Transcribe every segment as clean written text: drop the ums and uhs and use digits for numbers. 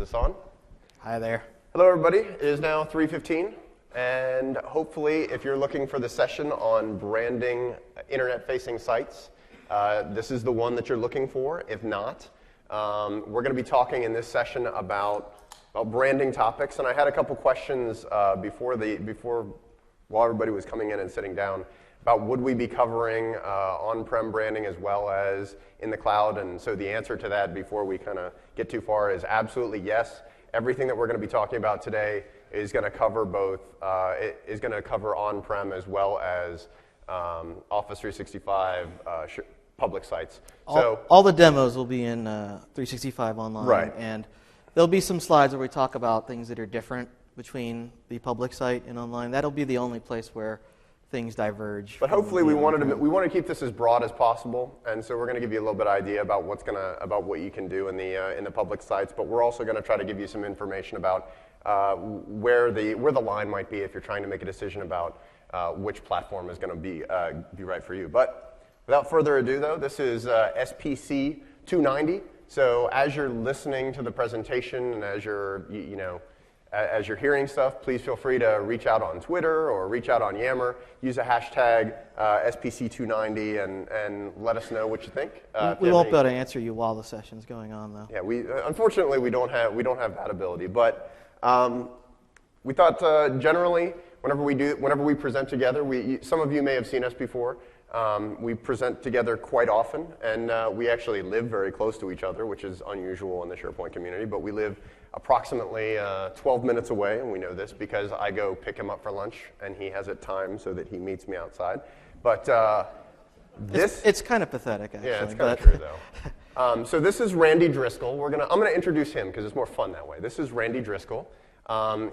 this on? Hi there. Hello, everybody. It is now 3:15, and hopefully, if you're looking for the session on branding internet-facing sites, this is the one that you're looking for. If not, we're going to be talking in this session about branding topics, and I had a couple questions while everybody was coming in and sitting down about would we be covering on-prem branding as well as in the cloud, and so the answer to that before we kind of get too far is absolutely yes. Everything that we're going to be talking about today is going to cover both, is going to cover on-prem as well as Office 365 public sites. All the demos will be in 365 Online, right. And there'll be some slides where we talk about things that are different between the public site and online. That'll be the only place where things diverge. But hopefully we want to keep this as broad as possible, and so we're going to give you a little bit of idea about what you can do in the public sites. But we're also going to try to give you some information about where the line might be if you're trying to make a decision about which platform is going to be right for you. But without further ado, though, this is SPC 290. So as you're listening to the presentation and as you're hearing stuff, please feel free to reach out on Twitter or reach out on Yammer. Use a hashtag SPC290 and let us know what you think. We won't be able to answer you while the session's going on, though. Yeah, unfortunately we don't have that ability. But we thought generally whenever we present together, some of you may have seen us before. We present together quite often, and we actually live very close to each other, which is unusual in the SharePoint community, but we live approximately 12 minutes away, and we know this because I go pick him up for lunch, and he has it timed so that he meets me outside. But it's kind of pathetic, actually. Yeah, it's kind of true, though. So this is Randy Driscoll. I'm going to introduce him because it's more fun that way. This is Randy Driscoll.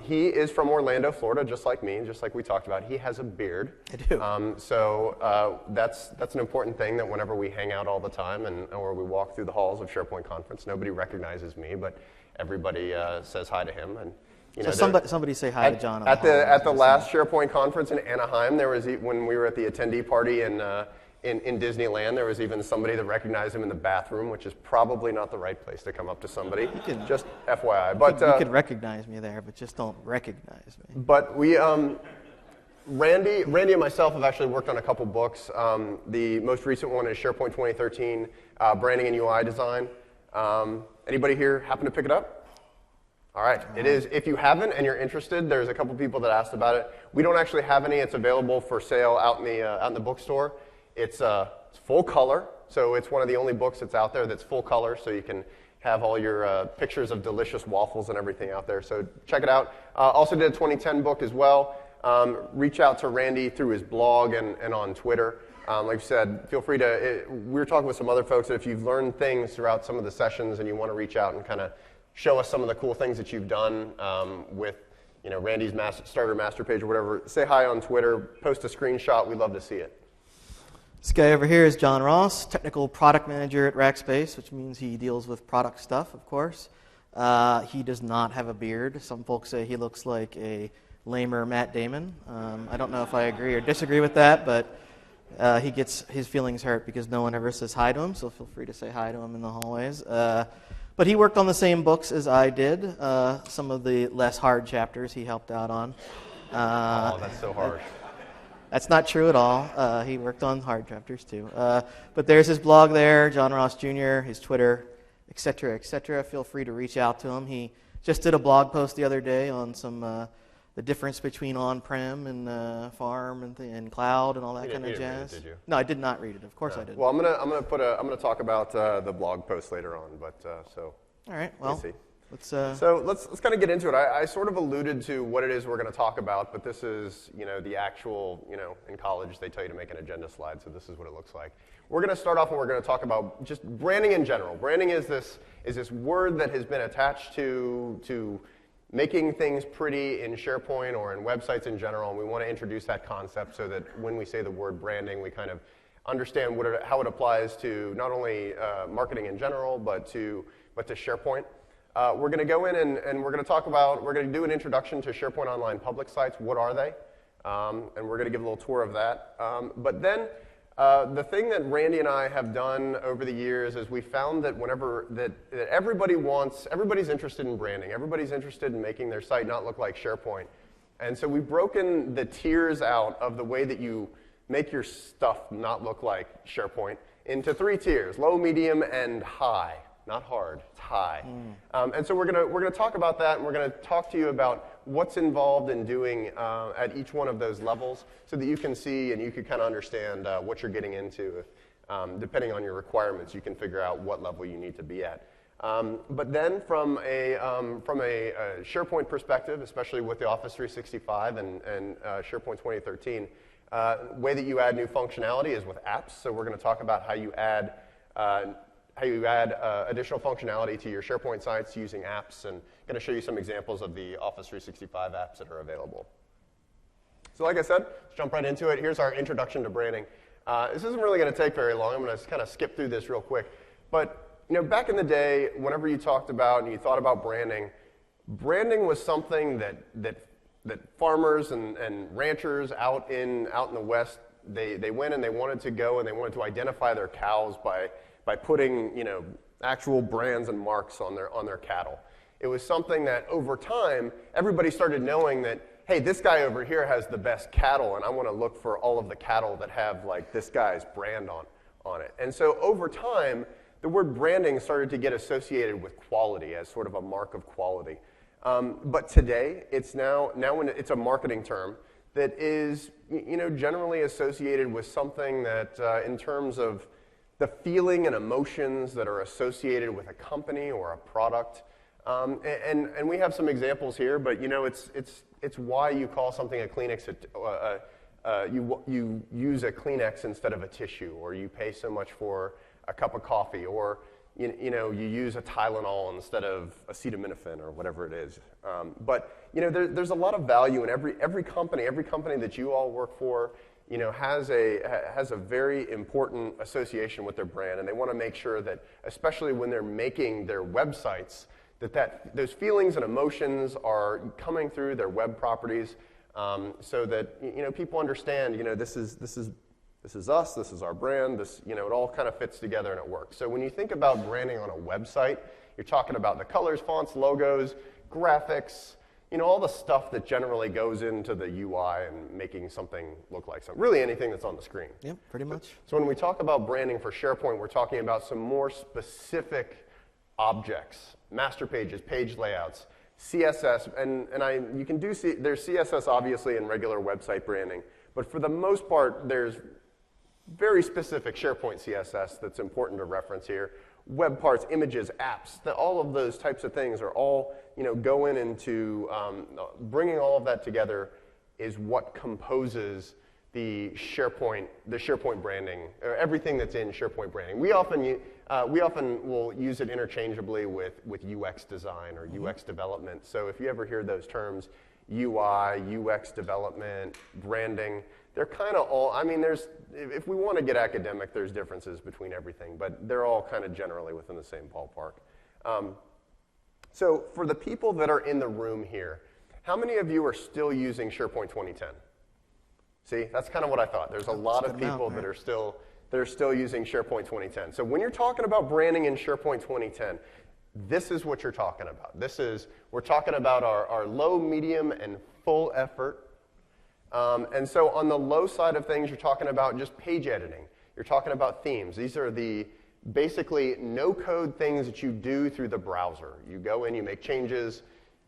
He is from Orlando, Florida, just like me, just like we talked about. He has a beard. I do. So that's an important thing that whenever we hang out all the time or we walk through the halls of SharePoint Conference, nobody recognizes me, but everybody says hi to him. And somebody say hi to John. At the last SharePoint Conference in Anaheim, when we were at the attendee party in Disneyland, there was even somebody that recognized him in the bathroom, which is probably not the right place to come up to somebody. Just FYI. But you could recognize me there, but just don't recognize me. But we, Randy and myself have actually worked on a couple books. The most recent one is SharePoint 2013, Branding and UI Design. Anybody here happen to pick it up? All right, it is. If you haven't and you're interested, there's a couple people that asked about it. We don't actually have any. It's available for sale out in the bookstore. It's full color, so it's one of the only books that's out there that's full color, so you can have all your pictures of delicious waffles and everything out there. So check it out. Also did a 2010 book as well. Reach out to Randy through his blog and on Twitter. Like I said, feel free to, we were talking with some other folks that if you've learned things throughout some of the sessions and you want to reach out and kind of show us some of the cool things that you've done with Randy's starter master page or whatever, say hi on Twitter, post a screenshot. We'd love to see it. This guy over here is John Ross, technical product manager at Rackspace, which means he deals with product stuff, of course. He does not have a beard. Some folks say he looks like a lamer Matt Damon. I don't know if I agree or disagree with that, but he gets his feelings hurt because no one ever says hi to him, so feel free to say hi to him in the hallways. But he worked on the same books as I did. Some of the less hard chapters he helped out on. Oh, that's so harsh. That's not true at all. He worked on hard chapters too. But there's his blog there, John Ross Jr., his Twitter, etc., etc. Feel free to reach out to him. He just did a blog post the other day on the difference between on-prem and farm and cloud and all that kind of jazz. Did you? No, I did not read it. Of course I did. Well, I'm gonna talk about the blog post later on. But so. All right. Well. See. So let's kind of get into it. I sort of alluded to what it is we're going to talk about, but this is the actual in college they tell you to make an agenda slide, so this is what it looks like. We're going to start off and we're going to talk about just branding in general. Branding is this word that has been attached to making things pretty in SharePoint or in websites in general, and we want to introduce that concept so that when we say the word branding, we kind of understand how it applies to not only marketing in general, but to SharePoint. We're going to go in and we're going to do an introduction to SharePoint Online public sites. What are they? And we're going to give a little tour of that. But then The thing that Randy and I have done over the years is we found that that everybody's interested in branding. Everybody's interested in making their site not look like SharePoint. And so we've broken the tiers out of the way that you make your stuff not look like SharePoint into 3 tiers: low, medium, and high. Not hard, it's high. And so we're gonna talk about that, and we're gonna talk to you about what's involved in doing at each one of those levels, so that you can see and you can kind of understand what you're getting into. Depending on your requirements, you can figure out what level you need to be at. But then from a SharePoint perspective, especially with the Office 365 and SharePoint 2013, way that you add new functionality is with apps. So we're going to talk about how you add additional functionality to your SharePoint sites using apps, and going to show you some examples of the Office 365 apps that are available. So like I said, let's jump right into it. Here's our introduction to branding. This isn't really going to take very long. I'm going to kind of skip through this real quick. But back in the day, whenever you talked about and you thought about branding, branding was something that farmers and ranchers out in the West, they went and they wanted to go and they wanted to identify their cows by putting actual brands and marks on their cattle. It was something that over time everybody started knowing that, hey, this guy over here has the best cattle, and I want to look for all of the cattle that have like this guy's brand on it. And so over time, the word branding started to get associated with quality as sort of a mark of quality. But today, it's now when it's a marketing term that is generally associated with something that in terms of the feeling and emotions that are associated with a company or a product. And we have some examples here, but it's why you call something a Kleenex. You use a Kleenex instead of a tissue, or you pay so much for a cup of coffee, or you use a Tylenol instead of acetaminophen or whatever it is. But there's a lot of value in every company that you all work for. Has a very important association with their brand, and they want to make sure that, especially when they're making their websites, that those feelings and emotions are coming through their web properties, so that people understand. This is us. This is our brand. It all kind of fits together and it works. So when you think about branding on a website, you're talking about the colors, fonts, logos, graphics. All the stuff that generally goes into the UI and making something look like something. Really anything that's on the screen. Yep, pretty much. So when we talk about branding for SharePoint, we're talking about some more specific objects, master pages, page layouts, CSS, and you can do, there's CSS obviously in regular website branding, but for the most part, there's very specific SharePoint CSS that's important to reference here. Web parts, images, apps, all of those types of things are all, going into bringing all of that together is what composes the SharePoint branding, or everything that's in SharePoint branding. We often will use it interchangeably with UX design or UX development. So if you ever hear those terms, UI, UX development, branding, they're kind of all, if we want to get academic, there's differences between everything, but they're all kind of generally within the same ballpark. So for the people that are in the room here, how many of you are still using SharePoint 2010? See, that's kind of what I thought. There's a lot of people that are still using SharePoint 2010. So when you're talking about branding in SharePoint 2010, this is what you're talking about. We're talking about our low, medium, and full effort. And so on the low side of things, you're talking about just page editing. You're talking about themes. These are the basically no-code things that you do through the browser. You go in, you make changes,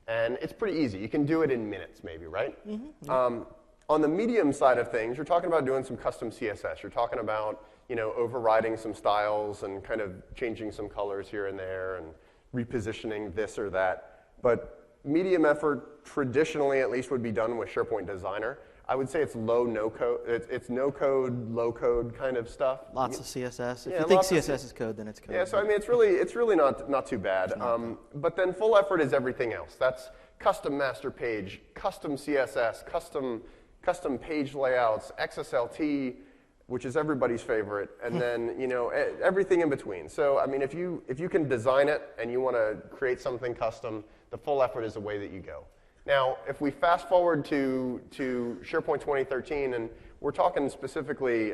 and it's pretty easy. You can do it in minutes maybe, right? Mm-hmm. On the medium side of things, you're talking about doing some custom CSS. You're talking about overriding some styles and kind of changing some colors here and there and repositioning this or that. But medium effort, traditionally at least, would be done with SharePoint Designer. I would say it's no-code. It's no-code, low-code kind of stuff. Lots of CSS. If you think CSS is code, then it's code. Yeah, so it's really not too bad. But then full effort is everything else. That's custom master page, custom CSS, custom page layouts, XSLT, which is everybody's favorite, and then everything in between. So if you can design it and you want to create something custom, the full effort is the way that you go. Now, if we fast forward to SharePoint 2013, and we're talking specifically,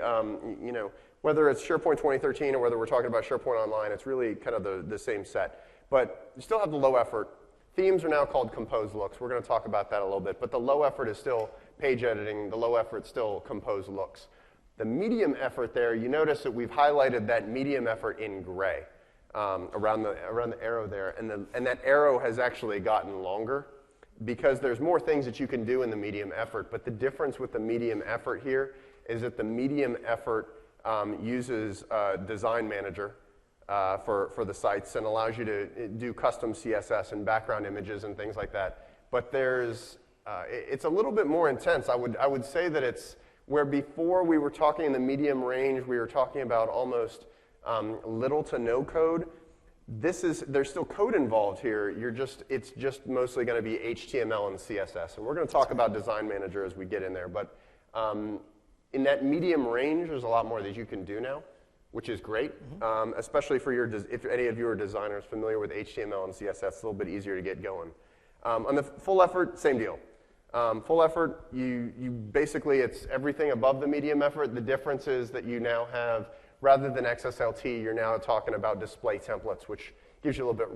whether it's SharePoint 2013 or whether we're talking about SharePoint Online, it's really kind of the same set. But you still have the low effort. Themes are now called compose looks. We're going to talk about that a little bit. But the low effort is still page editing. The low effort is still compose looks. The medium effort there, you notice that we've highlighted that medium effort in gray around the arrow there. And that arrow has actually gotten longer because there's more things that you can do in the medium effort. But the difference with the medium effort here is that the medium effort uses Design Manager for the sites and allows you to do custom CSS and background images and things like that. But it's a little bit more intense. I would say that it's where before we were talking in the medium range, we were talking about almost little to no code. There's still code involved here. It's just mostly going to be HTML and CSS. And we're going to talk about Design Manager as we get in there. But in that medium range, there's a lot more that you can do now, which is great, especially for if any of you are designers familiar with HTML and CSS, it's a little bit easier to get going. On the full effort, same deal. Full effort, you basically, it's everything above the medium effort. The difference is that you now have, rather than XSLT, you're now talking about display templates, which gives you a little bit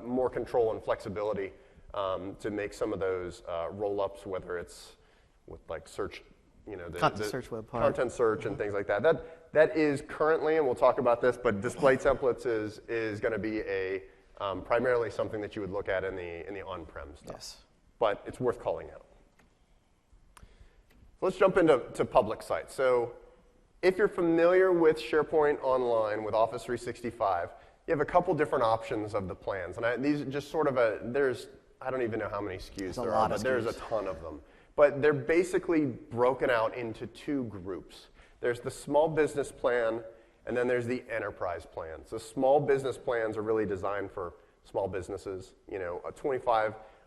more control and flexibility to make some of those roll-ups, whether it's with like search, content search web part. Content search and things like that. That is currently, and we'll talk about this, but display templates is going to be primarily something that you would look at in the on-prem stuff. Yes. But it's worth calling out. Let's jump into public sites. So if you're familiar with SharePoint Online, with Office 365, you have a couple different options of the plans. And these are just sort of I don't even know how many SKUs there are, but there's a ton of them. But they're basically broken out into two groups. There's the small business plan, and then there's the enterprise plan. So small business plans are really designed for small businesses,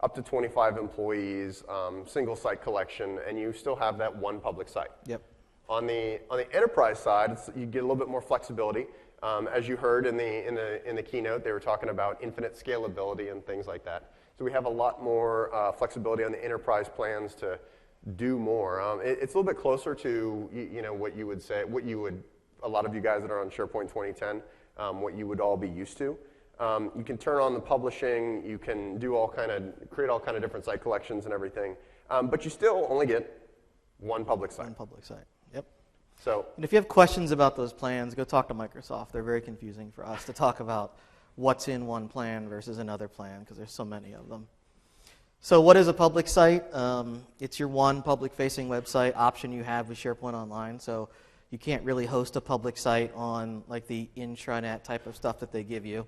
up to 25 employees, single site collection, and you still have that one public site. Yep. On the enterprise side, you get a little bit more flexibility. As you heard in the keynote, they were talking about infinite scalability and things like that. So we have a lot more flexibility on the enterprise plans to do more. It's a little bit closer to what you would say, a lot of you guys that are on SharePoint 2010, what you would all be used to. You can turn on the publishing. You can do create all kind of different site collections and everything. But you still only get one public site. One public site. Yep. And if you have questions about those plans, go talk to Microsoft. They're very confusing for us to talk about what's in one plan versus another plan because there's so many of them. So what is a public site? It's your one public-facing website option you have with SharePoint Online. So you can't really host a public site on like the intranet type of stuff that they give you.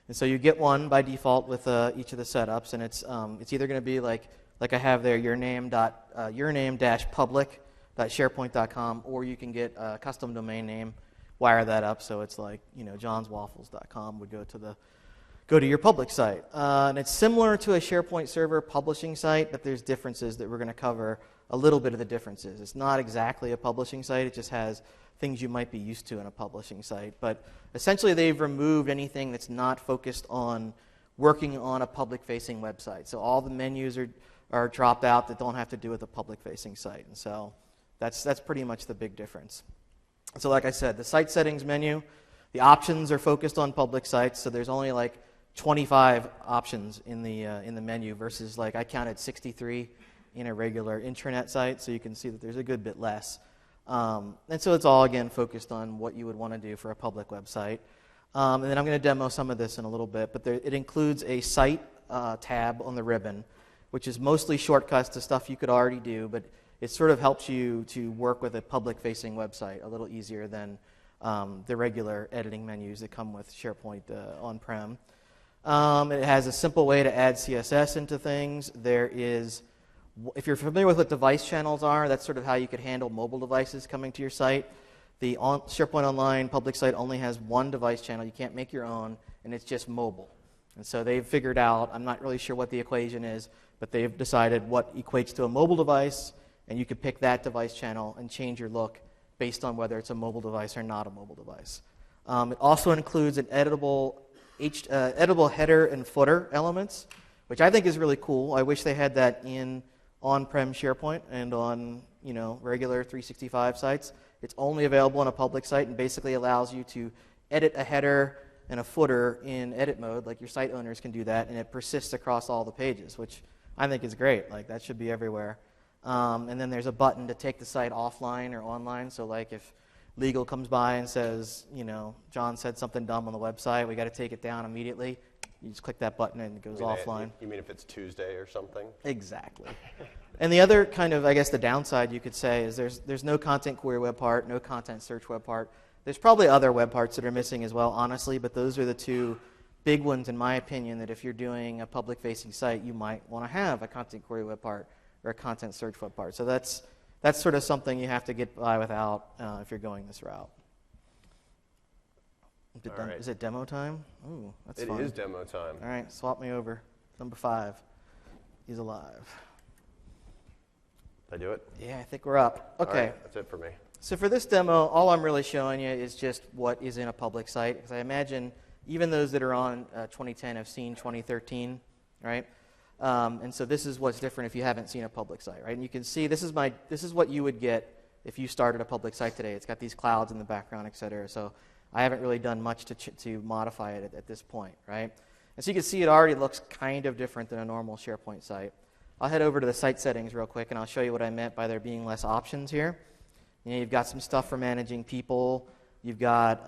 And so you get one by default with each of the setups, and it's either going to be like I have there, yourname.public.sharepoint.com, or you can get a custom domain name, wire that up, so it's like johnswaffles.com would go to your public site. And it's similar to a SharePoint server publishing site, but there's differences that we're going to cover, a little bit of the differences. It's not exactly a publishing site, it just has things you might be used to in a publishing site. But essentially they've removed anything that's not focused on working on a public-facing website. So all the menus are dropped out that don't have to do with a public-facing site. And so that's pretty much the big difference. So like I said, the site settings menu, the options are focused on public sites, so there's only like 25 options in the menu versus like I counted 63 in a regular intranet site, so you can see that there's a good bit less. And so it's all, again, focused on what you would want to do for a public website. And then I'm going to demo some of this in a little bit, but it includes a site tab on the ribbon, which is mostly shortcuts to stuff you could already do, but it sort of helps you to work with a public-facing website a little easier than the regular editing menus that come with SharePoint on-prem. It has a simple way to add CSS into things. If you're familiar with what device channels are, that's sort of how you could handle mobile devices coming to your site. The SharePoint Online public site only has one device channel. You can't make your own, and it's just mobile. And so they've figured out, I'm not really sure what the equation is, but they've decided what equates to a mobile device, and you can pick that device channel and change your look based on whether it's a mobile device or not a mobile device. It also includes an editable header and footer elements, which I think is really cool. I wish they had that in on-prem SharePoint and on regular 365 sites. It's only available on a public site and basically allows you to edit a header and a footer in edit mode, like your site owners can do that, and it persists across all the pages, which I think is great. Like, that should be everywhere. And then there's a button to take the site offline or online. So like if legal comes by and says, John said something dumb on the website, we got to take it down immediately. You just click that button and it goes offline. You mean if it's Tuesday or something? Exactly. And the other kind of, I guess, the downside you could say is there's no content query web part, no content search web part. There's probably other web parts that are missing as well, honestly, but those are the two big ones, in my opinion, that if you're doing a public-facing site, you might want to have a content query web part or a content search web part. So that's sort of something you have to get by without if you're going this route. Is it demo time? Ooh, that's fun. It is demo time. All right, swap me over. Number 5. He's alive. Did I do it? Yeah, I think we're up. Okay. All right, that's it for me. So for this demo, all I'm really showing you is just what is in a public site, because I imagine even those that are on 2010 have seen 2013, right? And so this is what's different if you haven't seen a public site, right? And you can see this is what you would get if you started a public site today. It's got these clouds in the background, et cetera. So I haven't really done much to modify it at this point, right? And so you can see it already looks kind of different than a normal SharePoint site. I'll head over to the site settings real quick, and I'll show you what I meant by there being less options here. You've got some stuff for managing people. You've got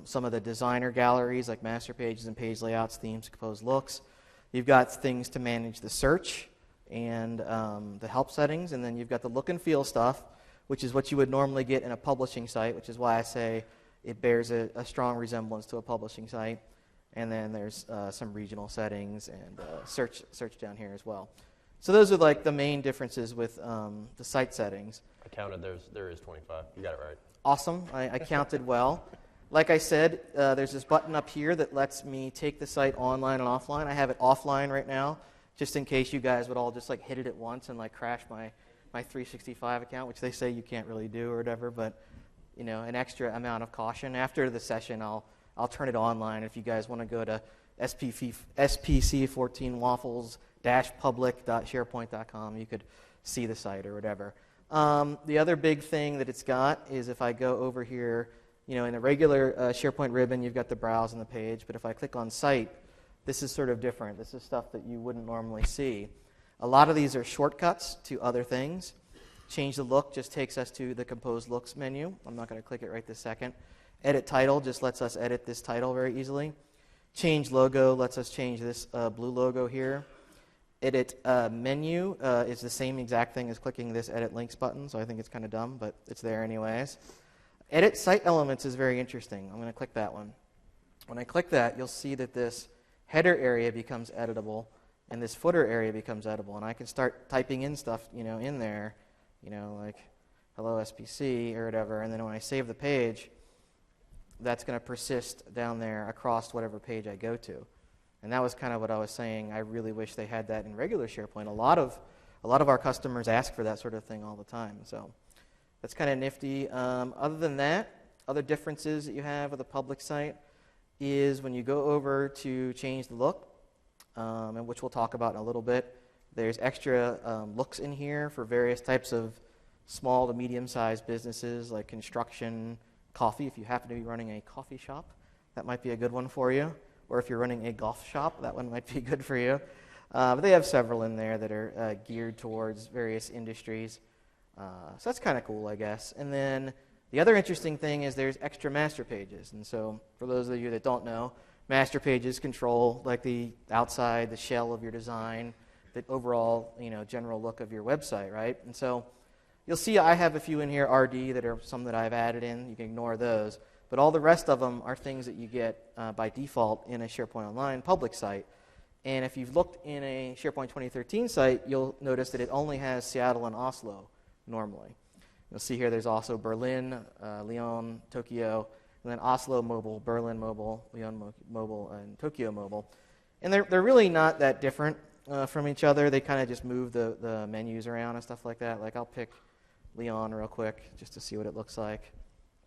some of the designer galleries like master pages and page layouts, themes, composed looks. You've got things to manage the search and the help settings, and then you've got the look and feel stuff, which is what you would normally get in a publishing site, which is why I say it bears a strong resemblance to a publishing site. And then there's some regional settings and search down here as well. So those are like the main differences with the site settings. I counted. There is 25. You got it right. Awesome. I counted well. Like I said, there's this button up here that lets me take the site online and offline. I have it offline right now, just in case you guys would all just like hit it at once and like crash my 365 account, which they say you can't really do or whatever. But an extra amount of caution. After the session, I'll turn it online. If you guys want to go to spc14waffles-public.sharepoint.com, you could see the site or whatever. The other big thing that it's got is if I go over here, in a regular SharePoint ribbon, you've got the browse and the page. But if I click on site, this is sort of different. This is stuff that you wouldn't normally see. A lot of these are shortcuts to other things. Change the look just takes us to the composed looks menu. I'm not going to click it right this second. Edit title just lets us edit this title very easily. Change logo lets us change this blue logo here. Edit menu is the same exact thing as clicking this edit links button, so I think it's kind of dumb, but it's there anyways. Edit site elements is very interesting. I'm going to click that one. When I click that, you'll see that this header area becomes editable and this footer area becomes editable, and I can start typing in stuff, in there, like hello SPC or whatever, and then when I save the page, that's going to persist down there across whatever page I go to. And that was kind of what I was saying. I really wish they had that in regular SharePoint. A lot of our customers ask for that sort of thing all the time. So that's kind of nifty. Other than that, other differences that you have with a public site is when you go over to change the look, and which we'll talk about in a little bit, there's extra looks in here for various types of small to medium-sized businesses like construction, coffee. If you happen to be running a coffee shop, that might be a good one for you. Or if you're running a golf shop, that one might be good for you. But they have several in there that are geared towards various industries. So that's kind of cool, I guess. And then the other interesting thing is there's extra master pages. And so for those of you that don't know, master pages control like the outside, the shell of your design, the overall general look of your website, right? And so you'll see I have a few in here, RD, that are some that I've added in. You can ignore those. But all the rest of them are things that you get by default in a SharePoint Online public site. And if you've looked in a SharePoint 2013 site, you'll notice that it only has Seattle and Oslo normally. You'll see here there's also Berlin, Lyon, Tokyo, and then Oslo mobile, Berlin mobile, Lyon mobile, and Tokyo mobile. And they're really not that different from each other. They kind of just move the menus around and stuff like that. Like I'll pick Lyon real quick just to see what it looks like.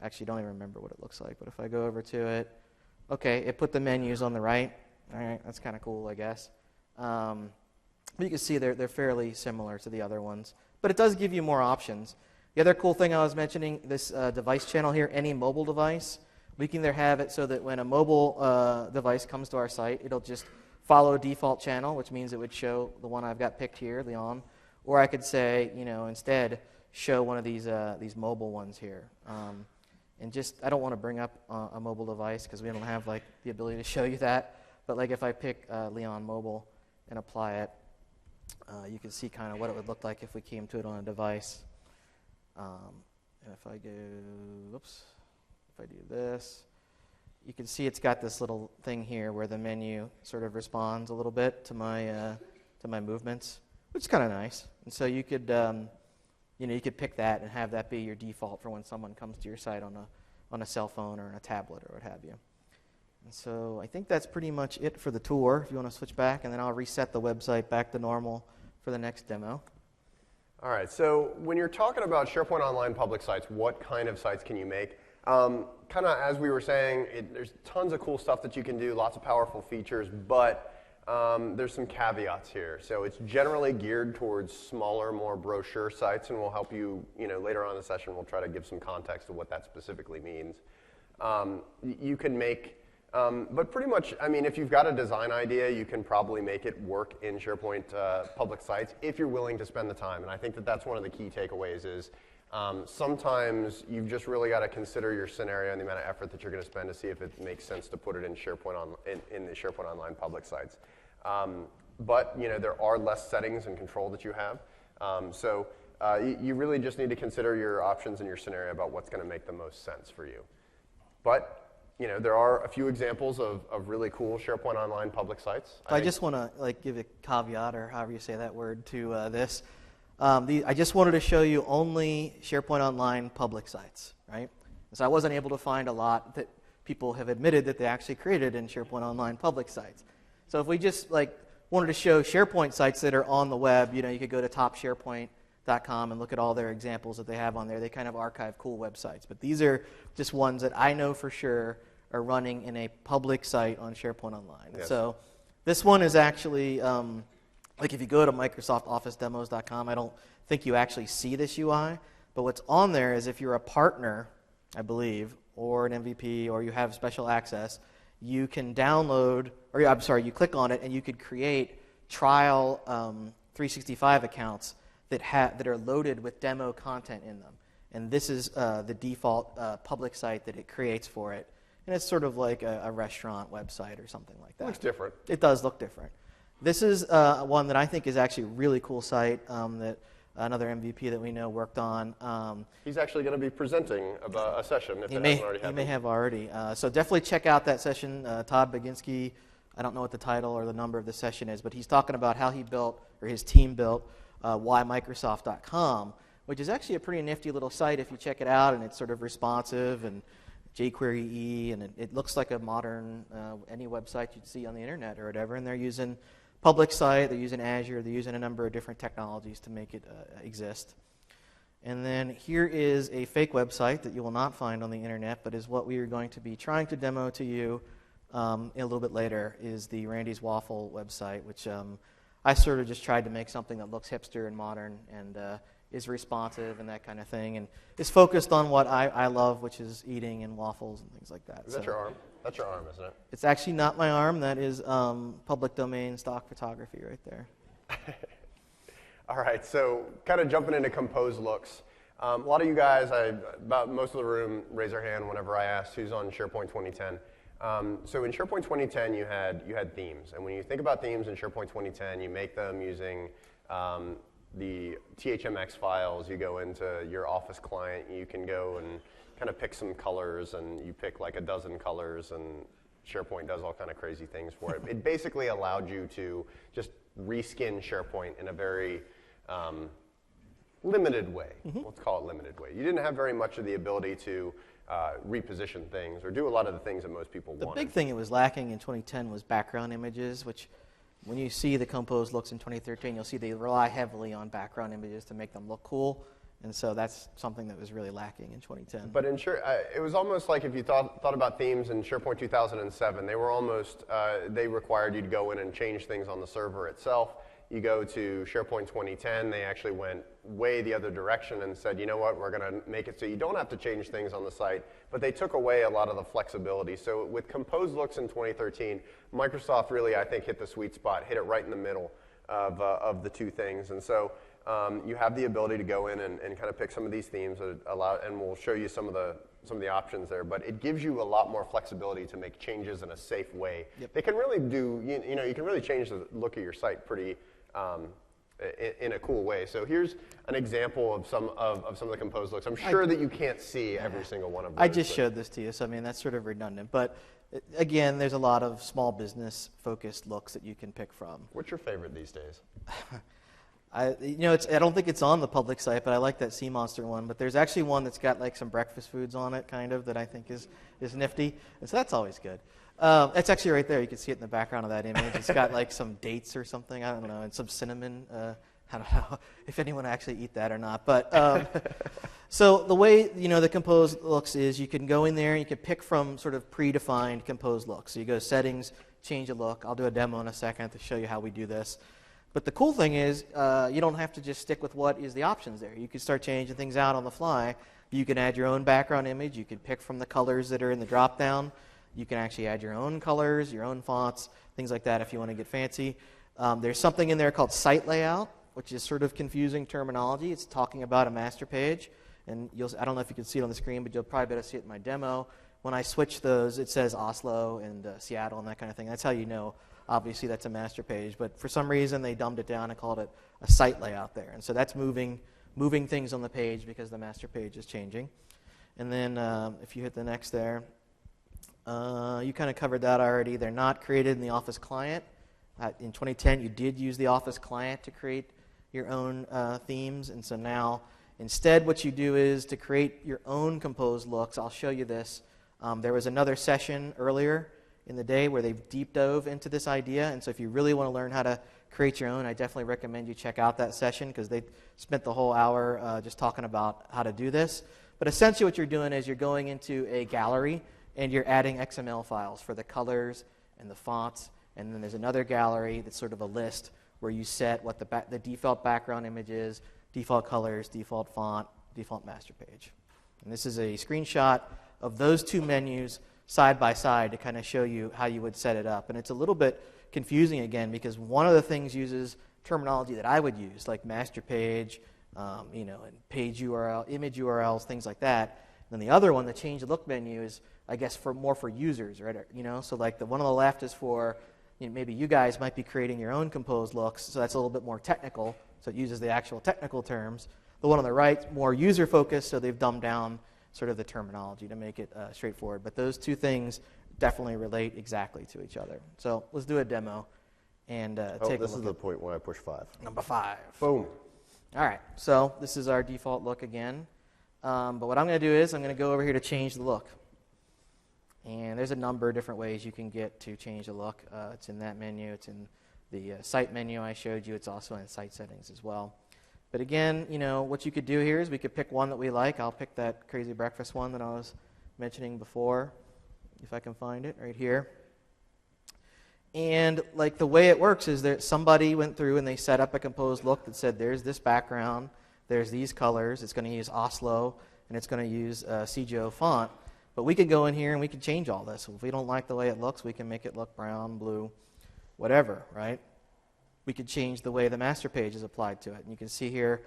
Actually, don't even remember what it looks like, but if I go over to it, okay, it put the menus on the right. All right, that's kind of cool, I guess. You can see they're fairly similar to the other ones, but it does give you more options. The other cool thing I was mentioning, this device channel here, any mobile device, we can either have it so that when a mobile device comes to our site, it'll just follow a default channel, which means it would show the one I've got picked here, Leon, or I could say, instead show one of these mobile ones here. And just, I don't want to bring up a mobile device because we don't have like the ability to show you that. But like if I pick Leon Mobile and apply it, you can see kind of what it would look like if we came to it on a device. And if I go, oops, if I do this, you can see it's got this little thing here where the menu sort of responds a little bit to my movements, which is kind of nice. And so you could, you could pick that and have that be your default for when someone comes to your site on a cell phone or on a tablet or what have you. And so I think that's pretty much it for the tour. If you want to switch back, and then I'll reset the website back to normal for the next demo. All right, so when you're talking about SharePoint Online public sites, what kind of sites can you make? Kind of as we were saying, there's tons of cool stuff that you can do, lots of powerful features, but there's some caveats here. So it's generally geared towards smaller, more brochure sites, and we'll help you, later on in the session, we'll try to give some context of what that specifically means. You can make, but pretty much, if you've got a design idea, you can probably make it work in SharePoint public sites if you're willing to spend the time. And I think that that's one of the key takeaways is sometimes you've just really got to consider your scenario and the amount of effort that you're going to spend to see if it makes sense to put it in SharePoint in the SharePoint Online public sites. But there are less settings and control that you have. So you really just need to consider your options and your scenario about what's going to make the most sense for you. But there are a few examples of really cool SharePoint Online public sites. I just want to give a caveat, or however you say that word, to this. I just wanted to show you only SharePoint Online public sites, right? So I wasn't able to find a lot that people have admitted that they actually created in SharePoint Online public sites. So if we just wanted to show SharePoint sites that are on the web, you could go to topsharepoint.com and look at all their examples that they have on there. They kind of archive cool websites. But these are just ones that I know for sure are running in a public site on SharePoint Online. Yes. So this one is actually, if you go to MicrosoftOfficeDemos.com, I don't think you actually see this UI. But what's on there is if you're a partner, I believe, or an MVP, or you have special access, you can download, you click on it, and you could create trial 365 accounts that are loaded with demo content in them. And this is the default public site that it creates for it. And it's sort of like a restaurant website or something like that. It looks different. It does look different. This is one that I think is actually a really cool site that another MVP that we know worked on. He's actually going to be presenting about a session if it hasn't already happened. He may have already. So definitely check out that session. Todd Baginski, I don't know what the title or the number of the session is, but he's talking about how he built, or his team built, whymicrosoft.com, which is actually a pretty nifty little site if you check it out, and it's sort of responsive and jQuery-E, and it looks like a modern, any website you'd see on the internet or whatever, and they're using public site, they're using Azure, they're using a number of different technologies to make it exist. And then here is a fake website that you will not find on the internet, but is what we are going to be trying to demo to you a little bit later, is the Randy's Waffle website, which I sort of just tried to make something that looks hipster and modern and is responsive and that kind of thing, and is focused on what I love, which is eating and waffles and things like that. Is that your arm? That's your arm, isn't it? It's actually not my arm. That is public domain stock photography right there. All right, so kind of jumping into compose looks. A lot of you guys, about most of the room, raise their hand whenever I ask who's on SharePoint 2010. So in SharePoint 2010, you had themes, and when you think about themes in SharePoint 2010, you make them using the THMX files. You go into your Office client, you can go and kind of pick some colors, and you pick like a dozen colors, and SharePoint does all kind of crazy things for it. It basically allowed you to just reskin SharePoint in a very limited way. Mm-hmm. Let's call it limited way. You didn't have very much of the ability to reposition things or do a lot of the things that most people wanted. The big thing it was lacking in 2010 was background images, which when you see the compose looks in 2013, you'll see they rely heavily on background images to make them look cool. And so that's something that was really lacking in 2010. But it was almost like if you thought about themes in SharePoint 2007, they were almost, they required you to go in and change things on the server itself. You go to SharePoint 2010, they actually went way the other direction and said, you know what, we're going to make it so you don't have to change things on the site, but they took away a lot of the flexibility. So with composed looks in 2013, Microsoft really, I think, hit the sweet spot, hit it right in the middle of the two things. And so you have the ability to go in and kind of pick some of these themes that allow, and we'll show you some of the options there, but it gives you a lot more flexibility to make changes in a safe way. Yep. They can really do, you know, you can really change the look of your site pretty in a cool way. So here's an example of some of the composed looks. I'm sure that you can't see every single one of those. I just showed this to you, so I mean that's sort of redundant. But again, there's a lot of small business focused looks that you can pick from. What's your favorite these days? I don't think it's on the public site, but I like that Sea Monster one. But there's actually one that's got like some breakfast foods on it, kind of, that I think is nifty. And so that's always good. It's actually right there. You can see it in the background of that image. It's got like some dates or something, I don't know, and some cinnamon. I don't know if anyone actually eat that or not. But so the way the composed looks is you can go in there and you can pick from sort of predefined composed looks. So you go to settings, change a look. I'll do a demo in a second to show you how we do this. But the cool thing is you don't have to just stick with what is the options there. You can start changing things out on the fly. You can add your own background image. You can pick from the colors that are in the drop-down. You can actually add your own colors, your own fonts, things like that if you want to get fancy. There's something in there called site layout, which is sort of confusing terminology. It's talking about a master page. And I don't know if you can see it on the screen, but you'll probably be able to see it in my demo. When I switch those, it says Oslo and Seattle and that kind of thing. That's how you know. Obviously, that's a master page, but for some reason they dumbed it down and called it a site layout there. And so that's moving things on the page because the master page is changing. And then if you hit the next there, you kind of covered that already. They're not created in the Office client. In 2010, you did use the Office client to create your own themes. And so now, instead, what you do is to create your own composed looks. I'll show you this. There was another session earlier in the day where they've deep dove into this idea. And so if you really want to learn how to create your own, I definitely recommend you check out that session because they spent the whole hour just talking about how to do this. But essentially what you're doing is you're going into a gallery and you're adding XML files for the colors and the fonts. And then there's another gallery that's sort of a list where you set what the default background image is, default colors, default font, default master page. And this is a screenshot of those two menus side by side to kind of show you how you would set it up. And it's a little bit confusing again because one of the things uses terminology that I would use, like master page, and page URL, image URLs, things like that. And then the other one, the change look menu, is I guess more for users, right? So like the one on the left is for maybe you guys might be creating your own composed looks, so that's a little bit more technical. So it uses the actual technical terms. The one on the right, more user focused, so they've dumbed down sort of the terminology to make it straightforward. But those two things definitely relate exactly to each other. So let's do a demo and take a look. This is the point where I push 5. Number 5. Boom. All right, so this is our default look again. But what I'm going to do is I'm going to go over here to change the look. And there's a number of different ways you can get to change the look. It's in that menu. It's in the site menu I showed you. It's also in site settings as well. But again, what you could do here is we could pick one that we like. I'll pick that crazy breakfast one that I was mentioning before, if I can find it right here. And like the way it works is that somebody went through and they set up a composed look that said there's this background, there's these colors, it's going to use Oslo, and it's going to use CGO font. But we can go in here and we can change all this. If we don't like the way it looks, we can make it look brown, blue, whatever, right? We could change the way the master page is applied to it. And you can see here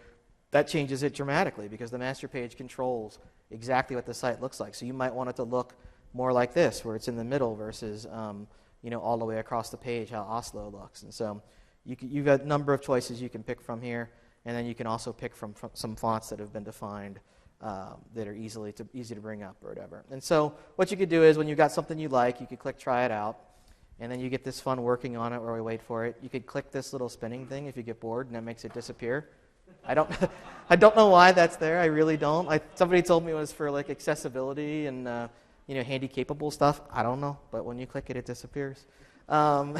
that changes it dramatically because the master page controls exactly what the site looks like. So you might want it to look more like this, where it's in the middle versus all the way across the page, how Oslo looks. And so you've got a number of choices you can pick from here, and then you can also pick from some fonts that have been defined that are easy to bring up or whatever. And so what you could do is when you've got something you like, you could click try it out. And then you get this fun working on it where we wait for it. You could click this little spinning thing if you get bored, and that makes it disappear. I don't know why that's there. I really don't. Somebody told me it was for like accessibility and handy capable stuff. I don't know, but when you click it, it disappears. And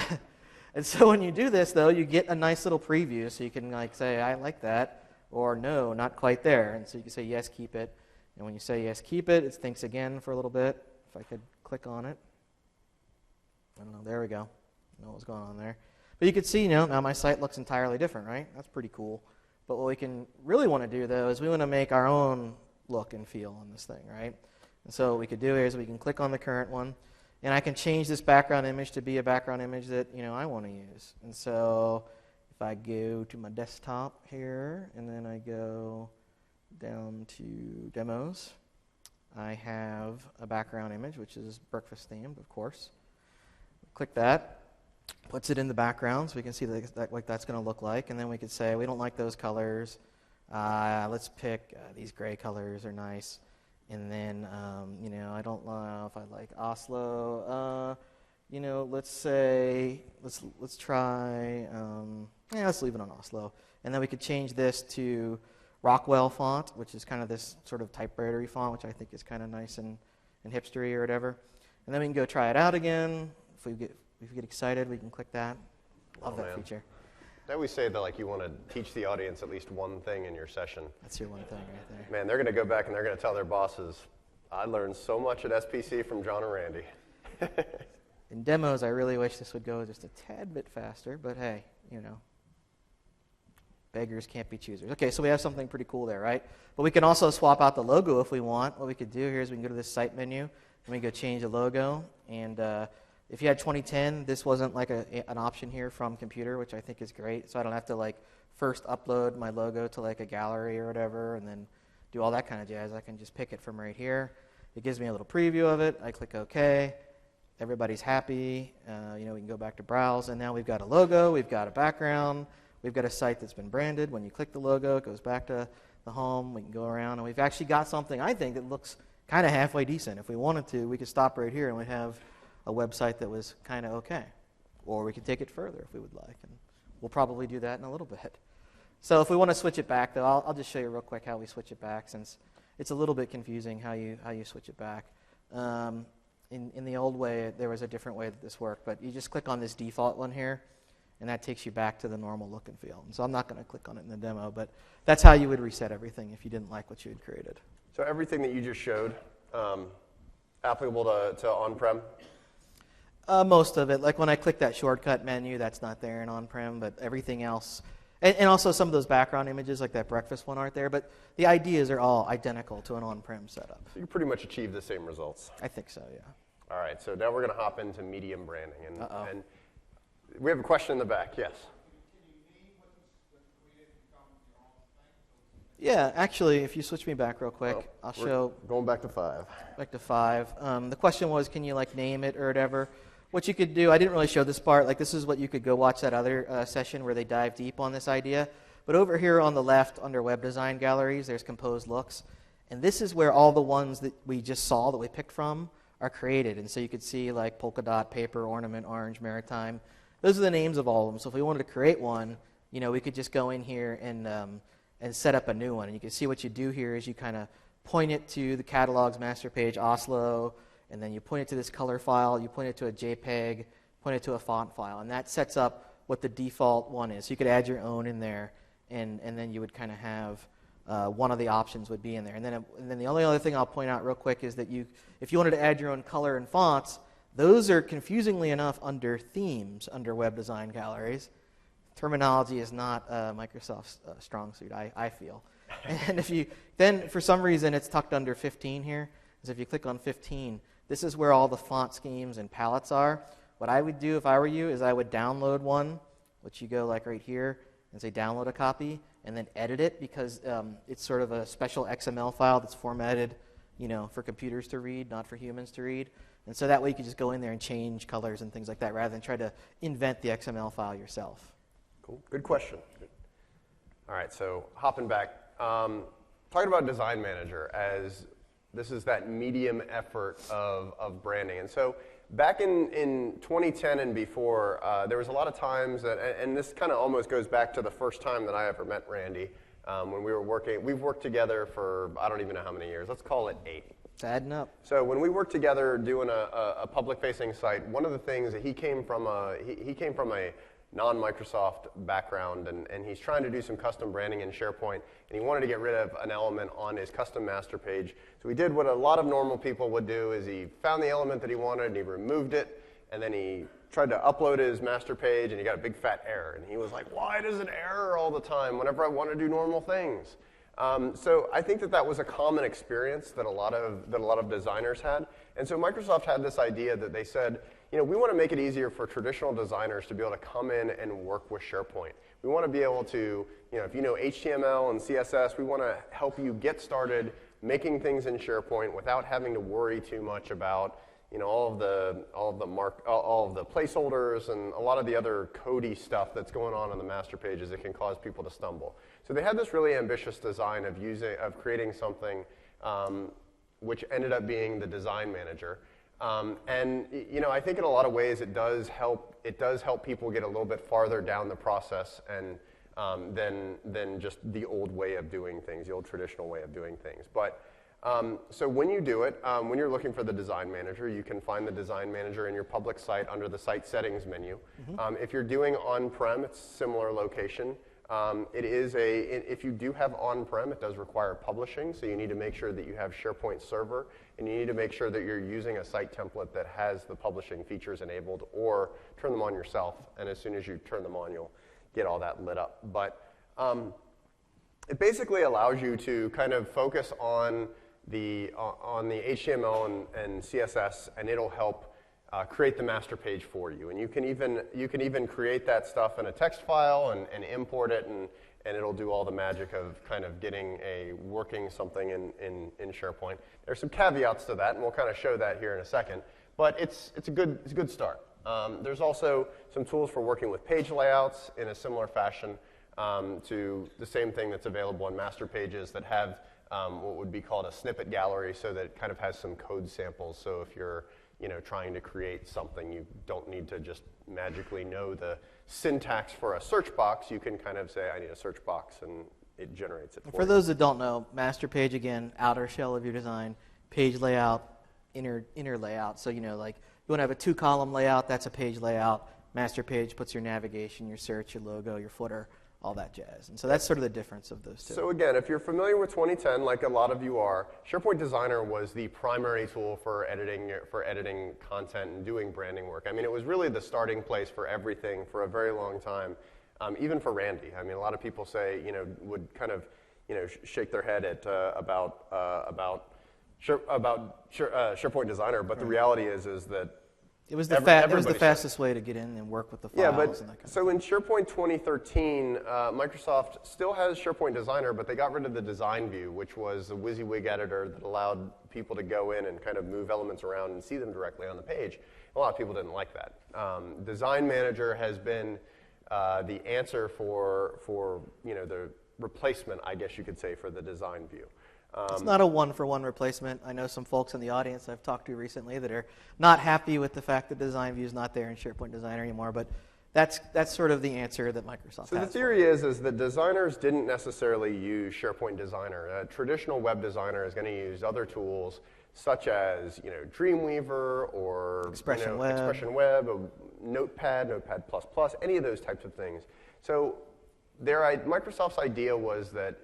so when you do this, though, you get a nice little preview, so you can like say I like that, or no, not quite there. And so you can say yes, keep it. And when you say yes, keep it, it thinks again for a little bit. If I could click on it. I don't know, there we go. I don't know what's going on there. But you can see, now my site looks entirely different, right? That's pretty cool. But what we can really want to do, though, is we want to make our own look and feel on this thing, right? And so what we could do here is we can click on the current one, and I can change this background image to be a background image that, I want to use. And so if I go to my desktop here, and then I go down to demos, I have a background image, which is breakfast themed, of course. Click that. Puts it in the background so we can see what that's going to look like. And then we could say, we don't like those colors. Let's pick these gray colors are nice. And then, I don't know if I like Oslo. Let's say, let's try, let's leave it on Oslo. And then we could change this to Rockwell font, which is kind of this sort of typewritery font, which I think is kind of nice and hipstery or whatever. And then we can go try it out again. If we get excited, we can click that. Love that feature. I always say that you want to teach the audience at least one thing in your session. That's your one thing right there. Man, they're going to go back and they're going to tell their bosses, I learned so much at SPC from John and Randy. In demos, I really wish this would go just a tad bit faster, but hey, beggars can't be choosers. Okay, so we have something pretty cool there, right? But we can also swap out the logo if we want. What we could do here is we can go to this site menu, and we can go change the logo. And if you had 2010, this wasn't an option here from Computer, which I think is great. So I don't have to first upload my logo to a gallery or whatever, and then do all that kind of jazz. I can just pick it from right here. It gives me a little preview of it. I click OK. Everybody's happy. We can go back to browse, and now we've got a logo. We've got a background. We've got a site that's been branded. When you click the logo, it goes back to the home. We can go around, and we've actually got something, I think, that looks kind of halfway decent. If we wanted to, we could stop right here, and we'd have a website that was kind of okay. Or we could take it further if we would like, and we'll probably do that in a little bit. So if we want to switch it back, though, I'll just show you real quick how we switch it back, since it's a little bit confusing how you switch it back. In the old way, there was a different way that this worked, but you just click on this default one here, and that takes you back to the normal look and feel. And so I'm not going to click on it in the demo, but that's how you would reset everything if you didn't like what you had created. So everything that you just showed, applicable to on-prem? Most of it. Like when I click that shortcut menu, that's not there in on-prem, but everything else. And also some of those background images, like that breakfast one, aren't there. But the ideas are all identical to an on-prem setup. So you pretty much achieve the same results. I think so, yeah. All right, so now we're going to hop into medium branding. And we have a question in the back, yes. Yeah, actually, if you switch me back real quick, I'll show. Going back to 5. Back to 5. The question was, can you name it or whatever? What you could do, I didn't really show this part. This is what you could go watch that other session where they dive deep on this idea. But over here on the left, under Web Design Galleries, there's Composed Looks. And this is where all the ones that we just saw that we picked from are created. And so you could see polka dot, paper, ornament, orange, maritime. Those are the names of all of them. So if we wanted to create one, we could just go in here and set up a new one. And you can see what you do here is you kind of point it to the catalog's master page, Oslo, and then you point it to this color file, you point it to a JPEG, point it to a font file, and that sets up what the default one is. So you could add your own in there, and then you would kind of have one of the options would be in there. And then the only other thing I'll point out real quick is that if you wanted to add your own color and fonts, those are confusingly enough under themes under Web Design Galleries. Terminology is not Microsoft's strong suit, I feel. And then for some reason it's tucked under 15 here. So if you click on 15, this is where all the font schemes and palettes are. What I would do if I were you is I would download one, which you go right here and say download a copy, and then edit it because it's sort of a special XML file that's formatted, for computers to read, not for humans to read. And so that way you can just go in there and change colors and things like that rather than try to invent the XML file yourself. Cool. Good question. All right, so hopping back, talking about Design Manager as this is that medium effort of branding. And so back in 2010 and before, there was a lot of times that, and this kind of almost goes back to the first time that I ever met Randy, when we were working. We've worked together for, I don't even know how many years. Let's call it 8. It's adding up. So when we worked together doing a public-facing site, one of the things that he came from a non-Microsoft background, and he's trying to do some custom branding in SharePoint, and he wanted to get rid of an element on his custom master page. So he did what a lot of normal people would do, is he found the element that he wanted, and he removed it, and then he tried to upload his master page, and he got a big fat error. And he was like, why does it error all the time whenever I want to do normal things? So I think that was a common experience that a lot of designers had. And so Microsoft had this idea that they said, we want to make it easier for traditional designers to be able to come in and work with SharePoint. We want to be able to, if you know HTML and CSS, we want to help you get started making things in SharePoint without having to worry too much about all of the placeholders and a lot of the other codey stuff that's going on in the master pages that can cause people to stumble. So they had this really ambitious design of creating something which ended up being the Design Manager. And I think in a lot of ways it does help people get a little bit farther down the process and than just the old way of doing things, the old traditional way of doing things. But so when you do it, when you're looking for the Design Manager, you can find the Design Manager in your public site under the Site Settings menu. If you're doing on-prem, it's a similar location. If you do have on-prem, it does require publishing, so you need to make sure that you have SharePoint Server, and you need to make sure that you're using a site template that has the publishing features enabled, or turn them on yourself, and as soon as you turn them on, you'll get all that lit up. But it basically allows you to kind of focus on the HTML and CSS, and it'll help create the master page for you. And you can even create that stuff in a text file and import it, and it'll do all the magic of kind of getting a working something in SharePoint. There's some caveats to that, and we'll kind of show that here in a second. But it's a good start. There's also some tools for working with page layouts in a similar fashion to the same thing that's available in master pages that have what would be called a snippet gallery, so that it kind of has some code samples. So if you're trying to create something, you don't need to just magically know the syntax for a search box. You can kind of say, I need a search box, and it generates it for you. For those that don't know, master page, again, outer shell of your design, page layout, inner layout. So, like you want to have a 2-column layout, that's a page layout. Master page puts your navigation, your search, your logo, your footer, all that jazz. And so that's sort of the difference of those two. So again, if you're familiar with 2010, like a lot of you are, SharePoint Designer was the primary tool for editing content and doing branding work. I mean, it was really the starting place for everything for a very long time, even for Randy. I mean, a lot of people say, would kind of, shake their head at about SharePoint Designer, but the reality is that it was the fastest way to get in and work with the files. Yeah, and that but kind of so in SharePoint 2013, Microsoft still has SharePoint Designer, but they got rid of the design view, which was a WYSIWYG editor that allowed people to go in and kind of move elements around and see them directly on the page. A lot of people didn't like that. Design Manager has been the answer for the replacement, I guess you could say, for the design view. It's not a one-for-one replacement. I know some folks in the audience I've talked to recently that are not happy with the fact that design view is not there in SharePoint Designer anymore, but that's sort of the answer that Microsoft has. So the theory is that designers didn't necessarily use SharePoint Designer. A traditional web designer is going to use other tools such as Dreamweaver or Expression Web, Notepad, Notepad++, any of those types of things. So Microsoft's idea was that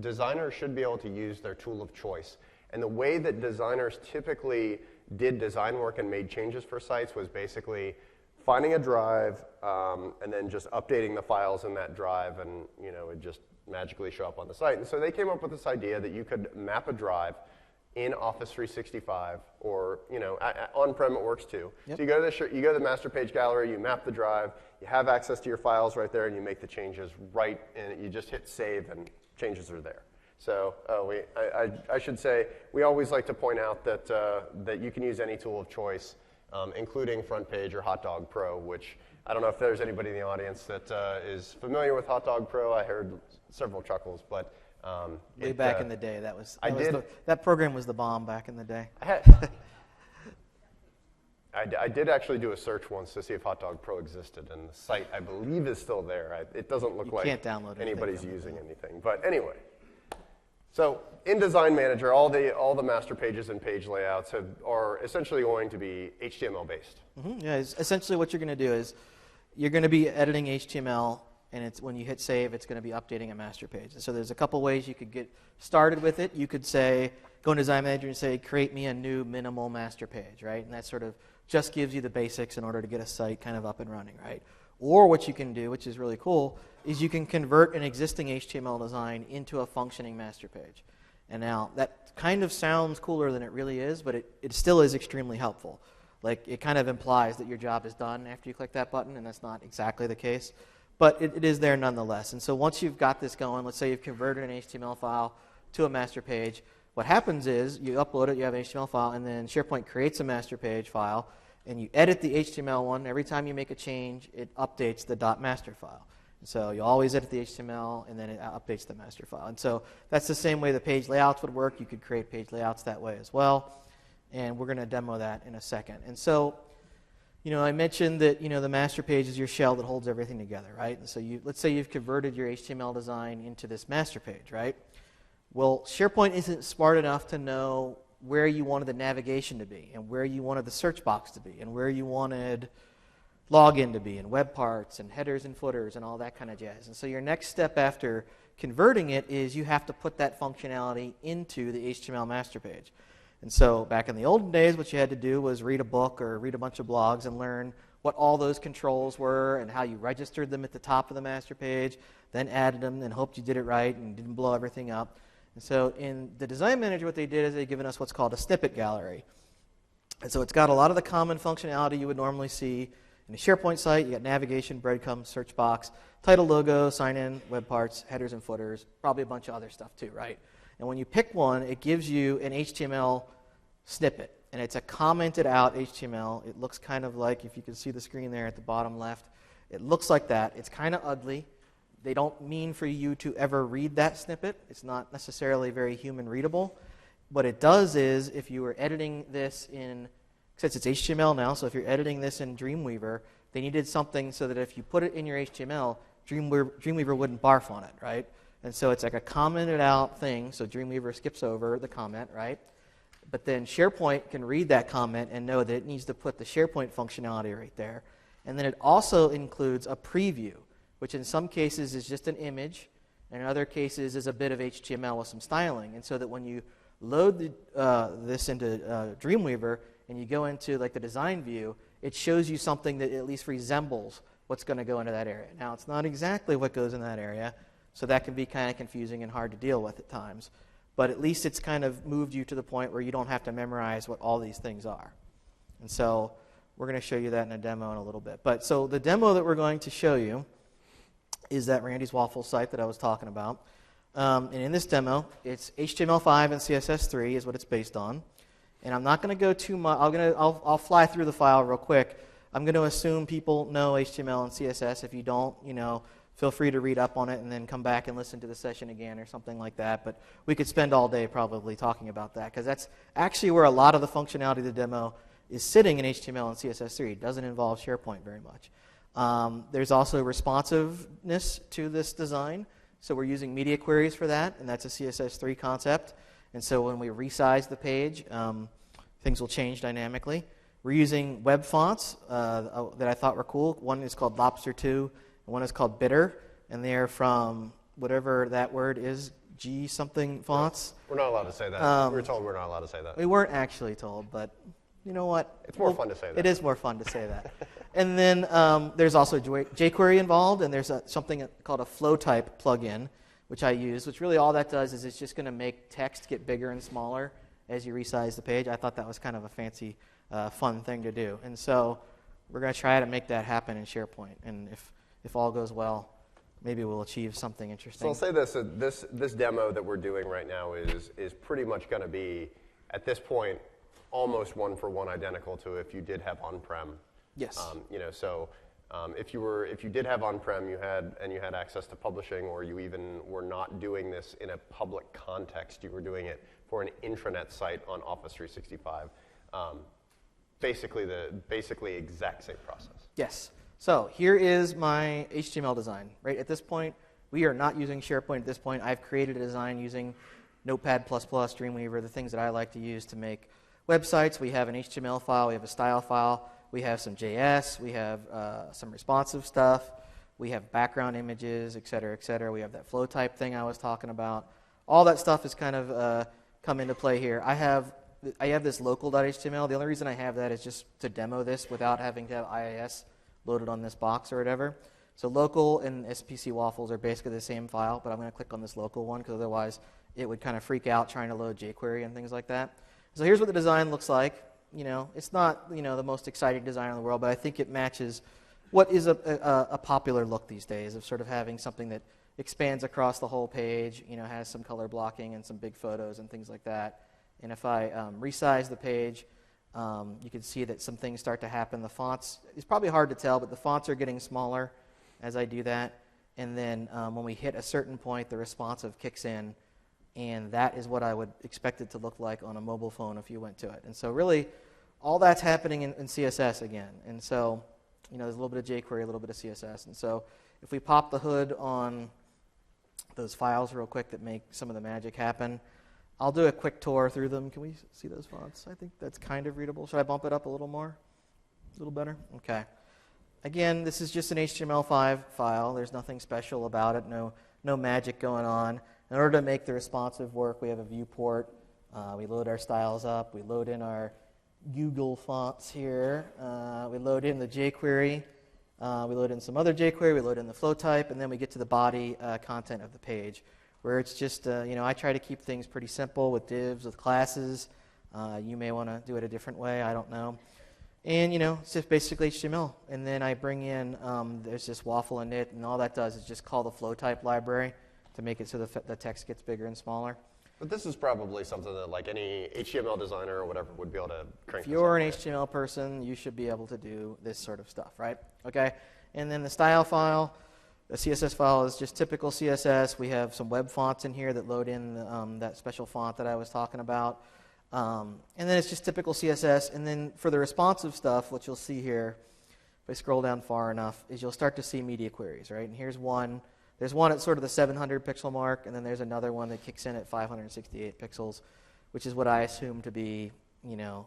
designers should be able to use their tool of choice. And the way that designers typically did design work and made changes for sites was basically finding a drive and then just updating the files in that drive, and it'd just magically show up on the site. And so they came up with this idea that you could map a drive in Office 365, or on-prem it works too. Yep. So you go to the master page gallery, you map the drive, you have access to your files right there, and you make the changes right, and you just hit save, and changes are there. So I should say we always like to point out that you can use any tool of choice, including Front Page or Hotdog Pro, which I don't know if there's anybody in the audience that is familiar with Hotdog Pro. I heard several chuckles, but way back in the day, that program was the bomb back in the day. I did actually do a search once to see if Hotdog Pro existed, and the site, I believe, is still there. It doesn't look like anybody's using anything. But anyway, so in Design Manager, all the master pages and page layouts are essentially going to be HTML-based. Mm-hmm. Yeah, essentially what you're going to do is you're going to be editing HTML, and when you hit save, it's going to be updating a master page. And so there's a couple ways you could get started with it. You could say, go in Design Manager and say, create me a new minimal master page, right? And that sort of just gives you the basics in order to get a site kind of up and running, right? Or what you can do, which is really cool, is you can convert an existing HTML design into a functioning master page. And now, that kind of sounds cooler than it really is, but it still is extremely helpful. Like, it kind of implies that your job is done after you click that button, and that's not exactly the case. But it is there nonetheless. And so once you've got this going, let's say you've converted an HTML file to a master page, what happens is you upload it, you have an HTML file, and then SharePoint creates a master page file, and you edit the HTML one. Every time you make a change, it updates the .master file. And so you always edit the HTML, and then it updates the master file. And so that's the same way the page layouts would work. You could create page layouts that way as well. And we're going to demo that in a second. And so, I mentioned that, the master page is your shell that holds everything together, right? And so let's say you've converted your HTML design into this master page, right? Well, SharePoint isn't smart enough to know where you wanted the navigation to be, and where you wanted the search box to be, and where you wanted login to be, and web parts, and headers and footers, and all that kind of jazz. And so your next step after converting it is you have to put that functionality into the HTML master page. And so back in the olden days, what you had to do was read a book or read a bunch of blogs and learn what all those controls were and how you registered them at the top of the master page, then added them and hoped you did it right and didn't blow everything up. And so in the Design Manager, what they did is they've given us what's called a snippet gallery. And so it's got a lot of the common functionality you would normally see in a SharePoint site. You got navigation, breadcrumbs, search box, title, logo, sign-in, web parts, headers and footers, probably a bunch of other stuff too, right? And when you pick one, it gives you an HTML snippet. And it's a commented out HTML. It looks kind of like, if you can see the screen there at the bottom left, it looks like that. It's kind of ugly. They don't mean for you to ever read that snippet. It's not necessarily very human readable. What it does is, if you were editing this since it's HTML now, so if you're editing this in Dreamweaver, they needed something so that if you put it in your HTML, Dreamweaver wouldn't barf on it, right? And so it's like a commented out thing, so Dreamweaver skips over the comment, right? But then SharePoint can read that comment and know that it needs to put the SharePoint functionality right there. And then it also includes a preview, which in some cases is just an image, and in other cases is a bit of HTML with some styling. And so that when you load this into Dreamweaver and you go into like the design view, it shows you something that at least resembles what's going to go into that area. Now, it's not exactly what goes in that area, so that can be kind of confusing and hard to deal with at times. But at least it's kind of moved you to the point where you don't have to memorize what all these things are. And so we're going to show you that in a demo in a little bit. But so the demo that we're going to show you is that Randy's Waffle site that I was talking about. And in this demo, it's HTML5 and CSS3 is what it's based on. And I'm not going to go too much. I'll fly through the file real quick. I'm going to assume people know HTML and CSS. If you don't, feel free to read up on it and then come back and listen to the session again or something like that. But we could spend all day probably talking about that, because that's actually where a lot of the functionality of the demo is sitting in HTML and CSS3. It doesn't involve SharePoint very much. There's also responsiveness to this design. So we're using media queries for that, and that's a CSS3 concept. And so when we resize the page, things will change dynamically. We're using web fonts that I thought were cool. One is called Lobster2, and one is called Bitter, and they're from whatever that word is, G something fonts. We're not allowed to say that. We were told we're not allowed to say that. We weren't actually told, but you know what? It's more fun to say that. It is more fun to say that. And then there's also jQuery involved, and there's something called a flow type plugin, which I use, which really all that does is it's just going to make text get bigger and smaller as you resize the page. I thought that was kind of a fancy, fun thing to do. And so we're going to try to make that happen in SharePoint. And if all goes well, maybe we'll achieve something interesting. So I'll say this demo that we're doing right now is pretty much going to be, at this point, almost one-for-one identical to if you did have on-prem. Yes. If you did have on-prem, you had access to publishing, or you even were not doing this in a public context, you were doing it for an intranet site on Office 365. Basically exact same process. Yes. So here is my HTML design. Right at this point, we are not using SharePoint at this point. I've created a design using Notepad++, Dreamweaver, the things that I like to use to make websites. We have an HTML file, we have a style file, we have some JS, we have some responsive stuff, we have background images, et cetera, et cetera. We have that flow type thing I was talking about. All that stuff has kind of come into play here. I have I have this local.html. The only reason I have that is just to demo this without having to have IIS loaded on this box or whatever. So local and SPC waffles are basically the same file, but I'm going to click on this local one because otherwise it would kind of freak out trying to load jQuery and things like that. So here's what the design looks like. It's not the most exciting design in the world, but I think it matches what is a popular look these days of sort of having something that expands across the whole page, has some color blocking and some big photos and things like that. And if I resize the page, you can see that some things start to happen. The fonts, it's probably hard to tell, but the fonts are getting smaller as I do that. And then when we hit a certain point, the responsive kicks in, and that is what I would expect it to look like on a mobile phone if you went to it. And so really, all that's happening in CSS again. And so, there's a little bit of jQuery, a little bit of CSS. And so if we pop the hood on those files real quick that make some of the magic happen, I'll do a quick tour through them. Can we see those fonts? I think that's kind of readable. Should I bump it up a little more? A little better? Okay. Again, this is just an HTML5 file. There's nothing special about it, no magic going on. In order to make the responsive work, we have a viewport. We load our styles up. We load in our Google fonts here. We load in the jQuery. We load in some other jQuery. We load in the flow type, and then we get to the body content of the page, where it's just, I try to keep things pretty simple with divs, with classes. You may want to do it a different way. I don't know. And, it's just basically HTML. And then I bring in, there's this waffle init, and all that does is just call the flow type library to make it so the text gets bigger and smaller. But this is probably something that like any HTML designer or whatever would be able to crank. If you're an HTML person, you should be able to do this sort of stuff, right? Okay. And then the style file, the CSS file is just typical CSS. We have some web fonts in here that load in that special font that I was talking about. And then it's just typical CSS. And then for the responsive stuff, what you'll see here, if I scroll down far enough, is you'll start to see media queries, right? And here's one. There's one at sort of the 700 pixel mark, and then there's another one that kicks in at 568 pixels, which is what I assume to be,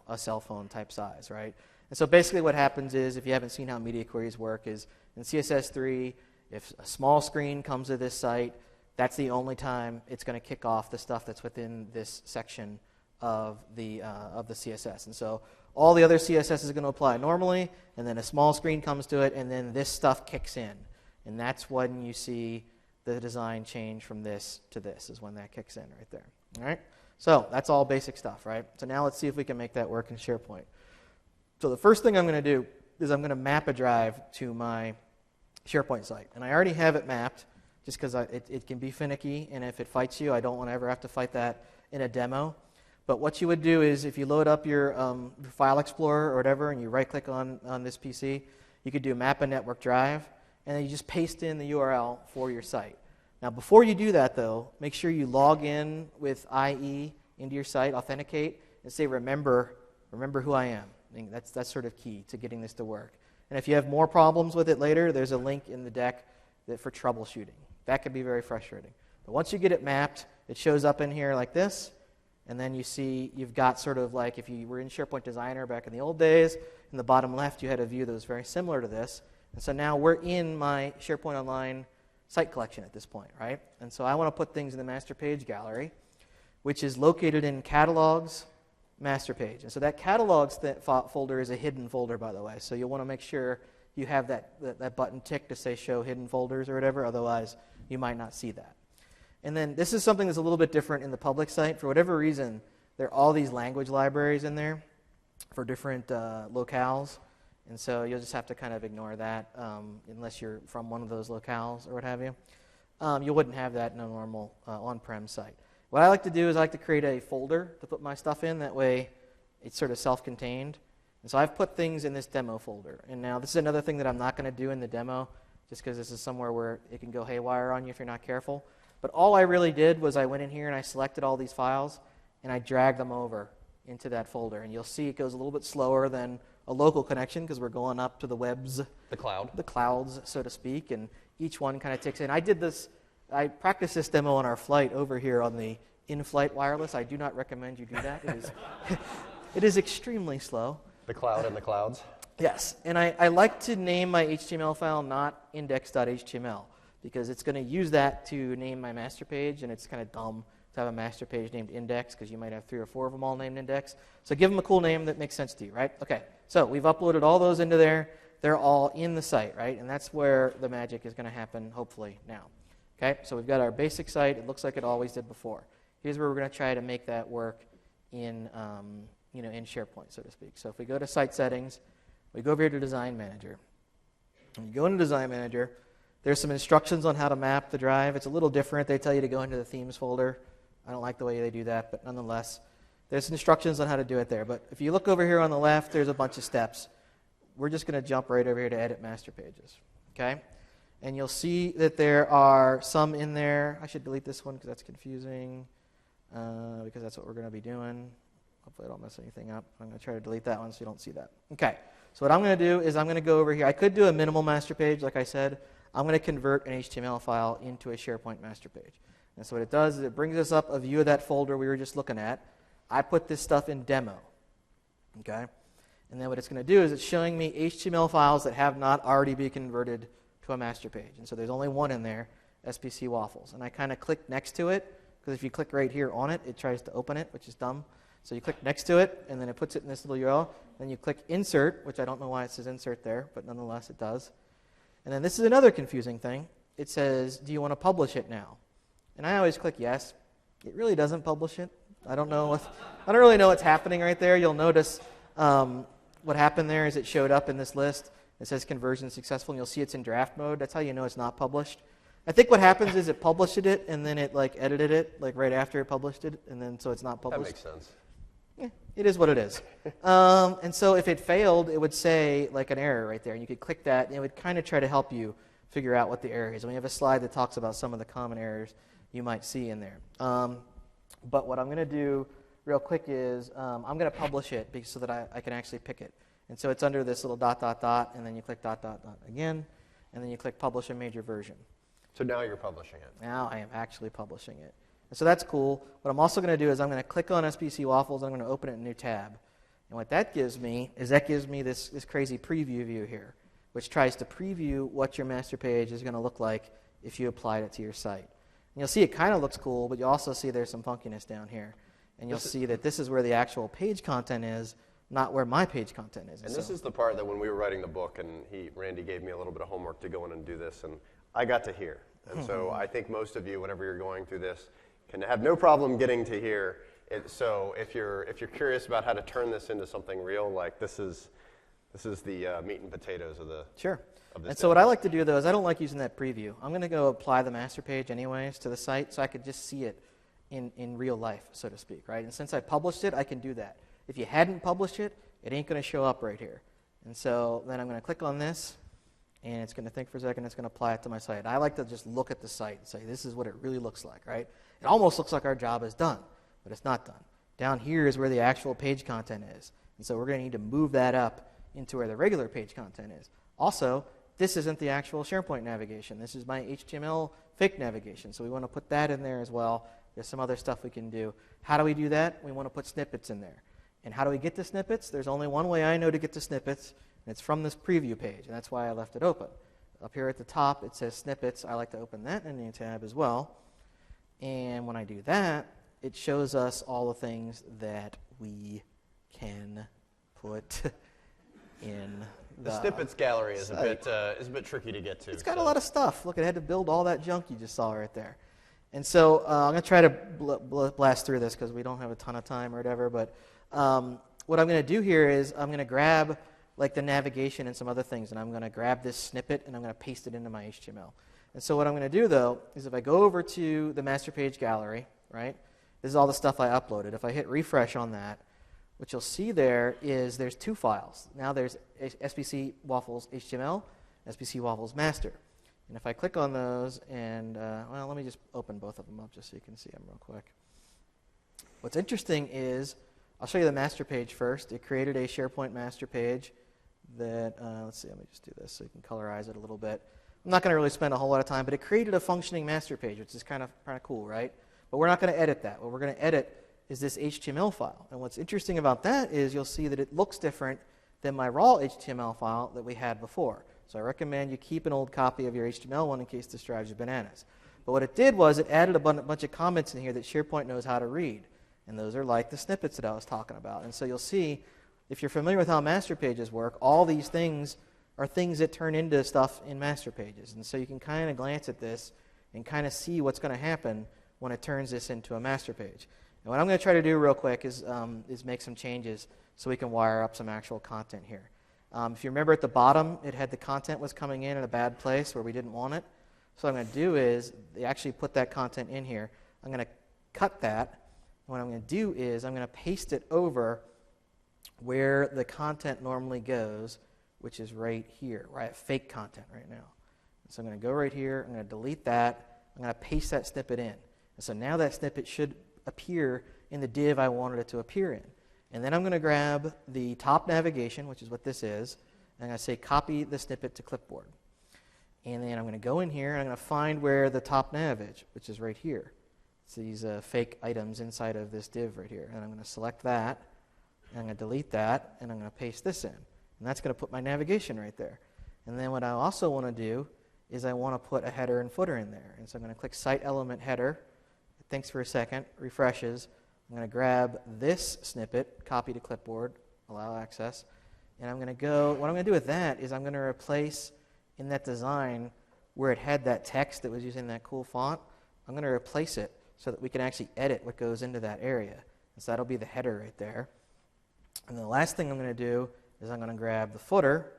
a cell phone type size, right? And so basically what happens is, if you haven't seen how media queries work, is in CSS3, if a small screen comes to this site, that's the only time it's going to kick off the stuff that's within this section of the CSS. And so all the other CSS is going to apply normally, and then a small screen comes to it, and then this stuff kicks in. And that's when you see the design change from this to this, is when that kicks in right there. All right? So that's all basic stuff, right? So now let's see if we can make that work in SharePoint. So the first thing I'm going to do is I'm going to map a drive to my SharePoint site. And I already have it mapped just because it can be finicky, and if it fights you, I don't want to ever have to fight that in a demo. But what you would do is if you load up your File Explorer or whatever and you right-click on this PC, you could do map a network drive, and then you just paste in the URL for your site. Now, before you do that, though, make sure you log in with IE into your site, authenticate, and say, remember who I am. I think that's sort of key to getting this to work. And if you have more problems with it later, there's a link in the deck for troubleshooting. That can be very frustrating. But once you get it mapped, it shows up in here like this, and then you see you've got sort of like if you were in SharePoint Designer back in the old days, in the bottom left you had a view that was very similar to this. And so now we're in my SharePoint Online site collection at this point, right? And so I want to put things in the master page gallery, which is located in Catalogs, Master Page. And so that Catalogs folder is a hidden folder, by the way. So you'll want to make sure you have that button ticked to say Show Hidden Folders or whatever. Otherwise, you might not see that. And then this is something that's a little bit different in the public site. For whatever reason, there are all these language libraries in there for different locales. And so you'll just have to kind of ignore that unless you're from one of those locales or what have you. You wouldn't have that in a normal on-prem site. What I like to do is I like to create a folder to put my stuff in. That way it's sort of self-contained. And so I've put things in this demo folder. And now this is another thing that I'm not going to do in the demo just because this is somewhere where it can go haywire on you if you're not careful. But all I really did was I went in here and I selected all these files and I dragged them over into that folder. And you'll see it goes a little bit slower than a local connection because we're going up to the webs. The cloud. The clouds, so to speak. And each one kind of takes in. I practiced this demo on our flight over here on the in-flight wireless. I do not recommend you do that. It is extremely slow. The cloud and the clouds. Yes. And I like to name my HTML file not index.html because it's going to use that to name my master page, and it's kind of dumb to have a master page named index, because you might have 3 or 4 of them all named index. So give them a cool name that makes sense to you, right? Okay, so we've uploaded all those into there. They're all in the site, right? And that's where the magic is going to happen, hopefully, now. Okay, so we've got our basic site. It looks like it always did before. Here's where we're going to try to make that work in, in SharePoint, so to speak. So if we go to Site Settings, we go over here to Design Manager. When you go into Design Manager, there's some instructions on how to map the drive. It's a little different. They tell you to go into the Themes folder. I don't like the way they do that, but nonetheless, there's instructions on how to do it there. But if you look over here on the left, there's a bunch of steps. We're just going to jump right over here to Edit Master Pages. Okay? And you'll see that there are some in there. I should delete this one because that's confusing, because that's what we're going to be doing. Hopefully I don't mess anything up. I'm going to try to delete that one so you don't see that. Okay, so what I'm going to do is I'm going to go over here. I could do a minimal master page, like I said. I'm going to convert an HTML file into a SharePoint master page. And so what it does is it brings us up a view of that folder we were just looking at. I put this stuff in demo. Okay? And then what it's going to do is it's showing me HTML files that have not already been converted to a master page. And so there's only one in there, SPC Waffles. And I kind of click next to it, because if you click right here on it, it tries to open it, which is dumb. So you click next to it, and then it puts it in this little URL. Then you click Insert, which I don't know why it says Insert there, but nonetheless it does. And then this is another confusing thing. It says, do you want to publish it now? And I always click yes. It really doesn't publish it. I don't really know what's happening right there. You'll notice what happened there is it showed up in this list. It says conversion successful, and you'll see it's in draft mode. That's how you know it's not published. I think what happens is it published it, and then it edited it right after it published it, and then so it's not published. That makes sense. Yeah, it is what it is. And so if it failed, it would say an error right there, and you could click that, and it would kind of try to help you figure out what the error is. And we have a slide that talks about some of the common errors you might see in there. But what I'm going to do real quick is I'm going to publish it so that I can actually pick it. And so it's under this little ... and then you click ... again, and then you click Publish a Major Version. So now you're publishing it. Now I am actually publishing it. And so that's cool. What I'm also going to do is I'm going to click on SPC Waffles, and I'm going to open it in a new tab. And what that gives me is this crazy preview view here, which tries to preview what your master page is going to look like if you applied it to your site. And you'll see it kind of looks cool, but you also see there's some funkiness down here. And you'll see that this is where the actual page content is, not where my page content is. And this is the part that when we were writing the book, and Randy gave me a little bit of homework to go in and do this, and I got to here. And so I think most of you, whenever you're going through this, can have no problem getting to here. So if you're curious about how to turn this into something real, this is the meat and potatoes of the Sure. Of this and so what I like to do, though, is I don't like using that preview. I'm going to go apply the master page anyways to the site so I could just see it in real life, so to speak, right? And since I published it, I can do that. If you hadn't published it, it ain't going to show up right here. And so then I'm going to click on this, and it's going to think for a second. It's going to apply it to my site. I like to just look at the site and say, this is what it really looks like, right? It almost looks like our job is done, but it's not done. Down here is where the actual page content is. And so we're going to need to move that up into where the regular page content is. Also, this isn't the actual SharePoint navigation. This is my HTML fake navigation. So we want to put that in there as well. There's some other stuff we can do. How do we do that? We want to put snippets in there. And how do we get to snippets? There's only one way I know to get to snippets, and it's from this preview page, and that's why I left it open. Up here at the top, it says snippets. I like to open that in a new tab as well. And when I do that, it shows us all the things that we can put in the snippets gallery is a bit tricky to get to. It's got a lot of stuff. Look, I had to build all that junk you just saw right there. And so I'm going to try to blast through this because we don't have a ton of time or whatever. But what I'm going to do here is I'm going to grab the navigation and some other things, and I'm going to grab this snippet and I'm going to paste it into my HTML. And so what I'm going to do, though, is if I go over to the master page gallery, right, this is all the stuff I uploaded. If I hit refresh on that, what you'll see there is there's two files. Now there's SPC Waffles HTML, SPC Waffles master. And if I click on those and, well, let me just open both of them up just so you can see them real quick. What's interesting is, I'll show you the master page first. It created a SharePoint master page that, let's see, let me just do this so you can colorize it a little bit. I'm not going to really spend a whole lot of time, but it created a functioning master page, which is kind of cool, right? But we're not going to edit that. What we're going to edit is this HTML file. And what's interesting about that is you'll see that it looks different than my raw HTML file that we had before. So I recommend you keep an old copy of your HTML one in case this drives you bananas. But what it did was it added a bunch of comments in here that SharePoint knows how to read. And those are like the snippets that I was talking about. And so you'll see, if you're familiar with how master pages work, all these things are things that turn into stuff in master pages. And so you can kind of glance at this and kind of see what's going to happen when it turns this into a master page. And what I'm going to try to do real quick is make some changes so we can wire up some actual content here. If you remember at the bottom, it had the content was coming in a bad place where we didn't want it. So what I'm going to do is actually put that content in here. I'm going to cut that. What I'm going to do is I'm going to paste it over where the content normally goes, which is right here, where I have fake content right now. So I'm going to go right here. I'm going to delete that. I'm going to paste that snippet in. And so now that snippet should appear in the div I wanted it to appear in. And then I'm going to grab the top navigation, which is what this is, and I'm going to say copy the snippet to clipboard. And then I'm going to go in here and I'm going to find where the top nav is, which is right here. It's these fake items inside of this div right here. And I'm going to select that, and I'm going to delete that, and I'm going to paste this in. And that's going to put my navigation right there. And then what I also want to do is I want to put a header and footer in there. And so I'm going to click Site Element Header. It thinks for a second, refreshes. I'm going to grab this snippet, copy to clipboard, allow access. And I'm going to go, what I'm going to do with that is I'm going to replace in that design where it had that text that was using that cool font, I'm going to replace it so that we can actually edit what goes into that area. And so that'll be the header right there. And the last thing I'm going to do is I'm going to grab the footer,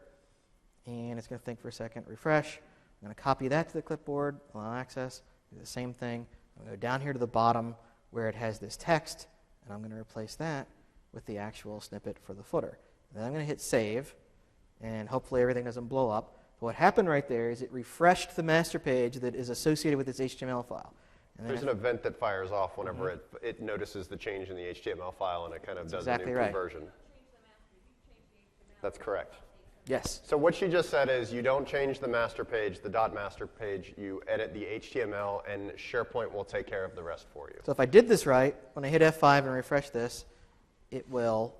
and it's going to think for a second, refresh. I'm going to copy that to the clipboard, allow access, do the same thing. I'm going to go down here to the bottom where it has this text, and I'm going to replace that with the actual snippet for the footer. And then I'm going to hit save, and hopefully everything doesn't blow up. But what happened right there is it refreshed the master page that is associated with this HTML file. And there's an event that fires off whenever it notices the change in the HTML file, and it kind of does a new conversion. That's correct. Yes. So what she just said is you don't change the master page, the .master page. You edit the HTML, and SharePoint will take care of the rest for you. So if I did this right, when I hit F5 and refresh this, it will.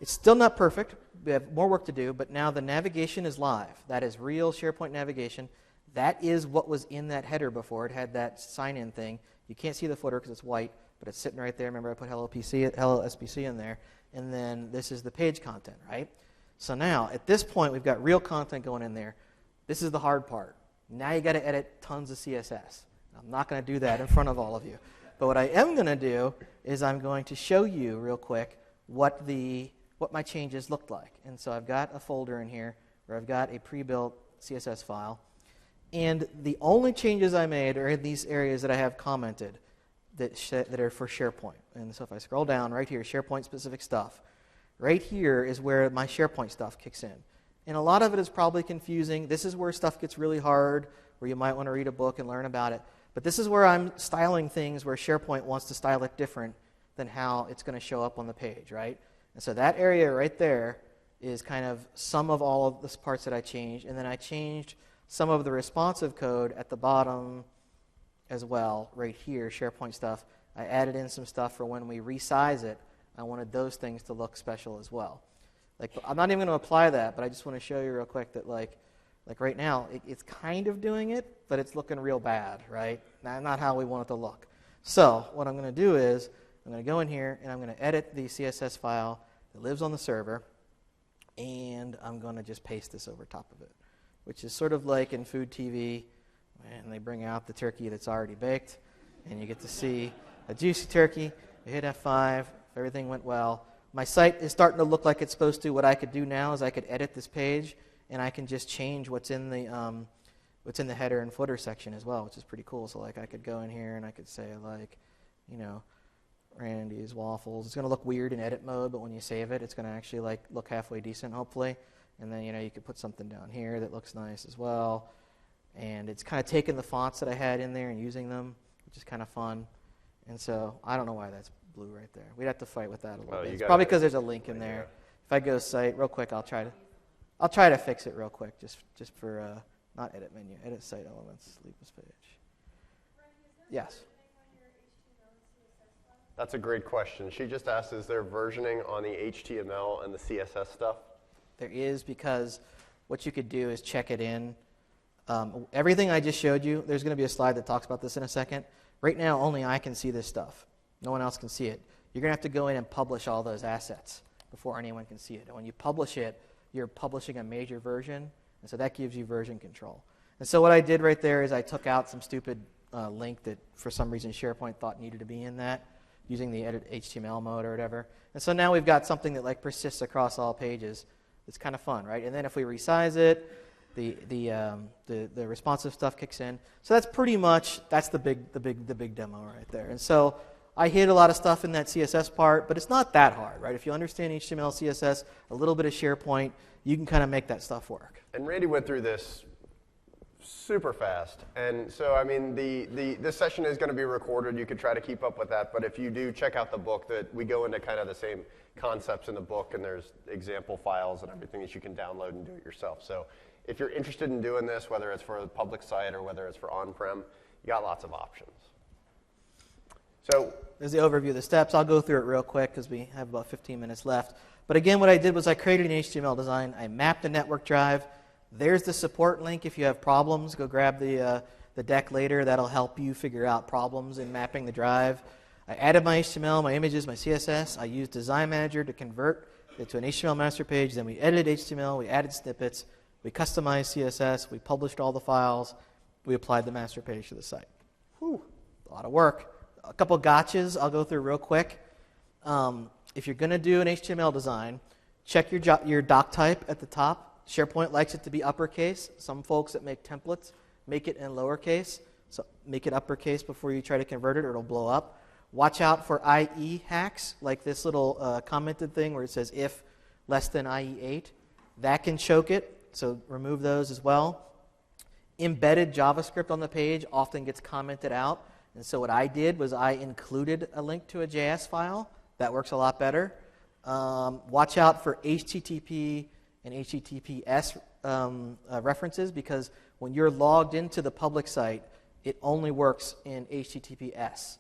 It's still not perfect. We have more work to do, but now the navigation is live. That is real SharePoint navigation. That is what was in that header before. It had that sign-in thing. You can't see the footer because it's white, but it's sitting right there. Remember, I put Hello SPC in there. And then this is the page content, right? So now, at this point, we've got real content going in there. This is the hard part. Now you got to edit tons of CSS. I'm not going to do that in front of all of you. But what I am going to do is I'm going to show you real quick what my changes looked like. And so I've got a folder in here where I've got a pre-built CSS file. And the only changes I made are in these areas that I have commented that are for SharePoint. And so if I scroll down right here, SharePoint-specific stuff, right here is where my SharePoint stuff kicks in. And a lot of it is probably confusing. This is where stuff gets really hard, where you might want to read a book and learn about it. But this is where I'm styling things where SharePoint wants to style it different than how it's going to show up on the page, right? And so that area right there is kind of some of all of the parts that I changed. And then I changed some of the responsive code at the bottom as well, right here, SharePoint stuff. I added in some stuff for when we resize it. I wanted those things to look special as well. Like, I'm not even going to apply that, but I just want to show you real quick that like right now, it's kind of doing it, but it's looking real bad, right? Not how we want it to look. So what I'm going to do is I'm going to go in here and I'm going to edit the CSS file that lives on the server, and I'm going to just paste this over top of it, which is sort of like in food TV, and they bring out the turkey that's already baked, and you get to see a juicy turkey. You hit F5, if everything went well. My site is starting to look like it's supposed to. What I could do now is I could edit this page, and I can just change what's in the header and footer section as well, which is pretty cool. So like I could go in here and I could say like, you know, Randy's Waffles. It's going to look weird in edit mode, but when you save it, it's going to actually like look halfway decent, hopefully. And then, you know, you could put something down here that looks nice as well. And it's kind of taking the fonts that I had in there and using them, which is kind of fun. And so I don't know why that's blue right there. We'd have to fight with that a little bit. It's probably because there's a link in there. If I go site real quick, I'll try to fix it real quick, just for not edit menu, edit site elements, leave this page. Yes. That's a great question. She just asked, is there versioning on the HTML and the CSS stuff? There is, because what you could do is check it in Everything I just showed you, there's going to be a slide that talks about this in a second. Right now, only I can see this stuff. No one else can see it. You're going to have to go in and publish all those assets before anyone can see it. And when you publish it, you're publishing a major version, and so that gives you version control. And so what I did right there is I took out some stupid link that for some reason SharePoint thought needed to be in that, using the edit HTML mode or whatever. And so now we've got something that like persists across all pages. It's kind of fun, right? And then if we resize it, the responsive stuff kicks in. So that's pretty much the big demo right there. And so I hid a lot of stuff in that CSS part, but it's not that hard, right? If you understand HTML, CSS, a little bit of SharePoint, you can kind of make that stuff work. And Randy went through this super fast. And so, I mean, this session is going to be recorded. You could try to keep up with that. But if you do check out the book, that we go into kind of the same concepts in the book, and there's example files and everything that you can download and do it yourself. So if you're interested in doing this, whether it's for a public site or whether it's for on-prem, you got lots of options. So there's the overview of the steps. I'll go through it real quick because we have about 15 minutes left. But again, what I did was I created an HTML design. I mapped a network drive. There's the support link. If you have problems, go grab the deck later. That'll help you figure out problems in mapping the drive. I added my HTML, my images, my CSS. I used Design Manager to convert it to an HTML master page. Then we edited HTML. We added snippets. We customized CSS. We published all the files. We applied the master page to the site. Whew, a lot of work. A couple gotchas I'll go through real quick. If you're going to do an HTML design, check your doc type at the top. SharePoint likes it to be uppercase. Some folks that make templates make it in lowercase. So make it uppercase before you try to convert it or it'll blow up. Watch out for IE hacks, like this little commented thing where it says if less than IE8. That can choke it, so remove those as well. Embedded JavaScript on the page often gets commented out. And so what I did was I included a link to a JS file. That works a lot better. Watch out for HTTP and HTTPS references, because when you're logged into the public site, it only works in HTTPS.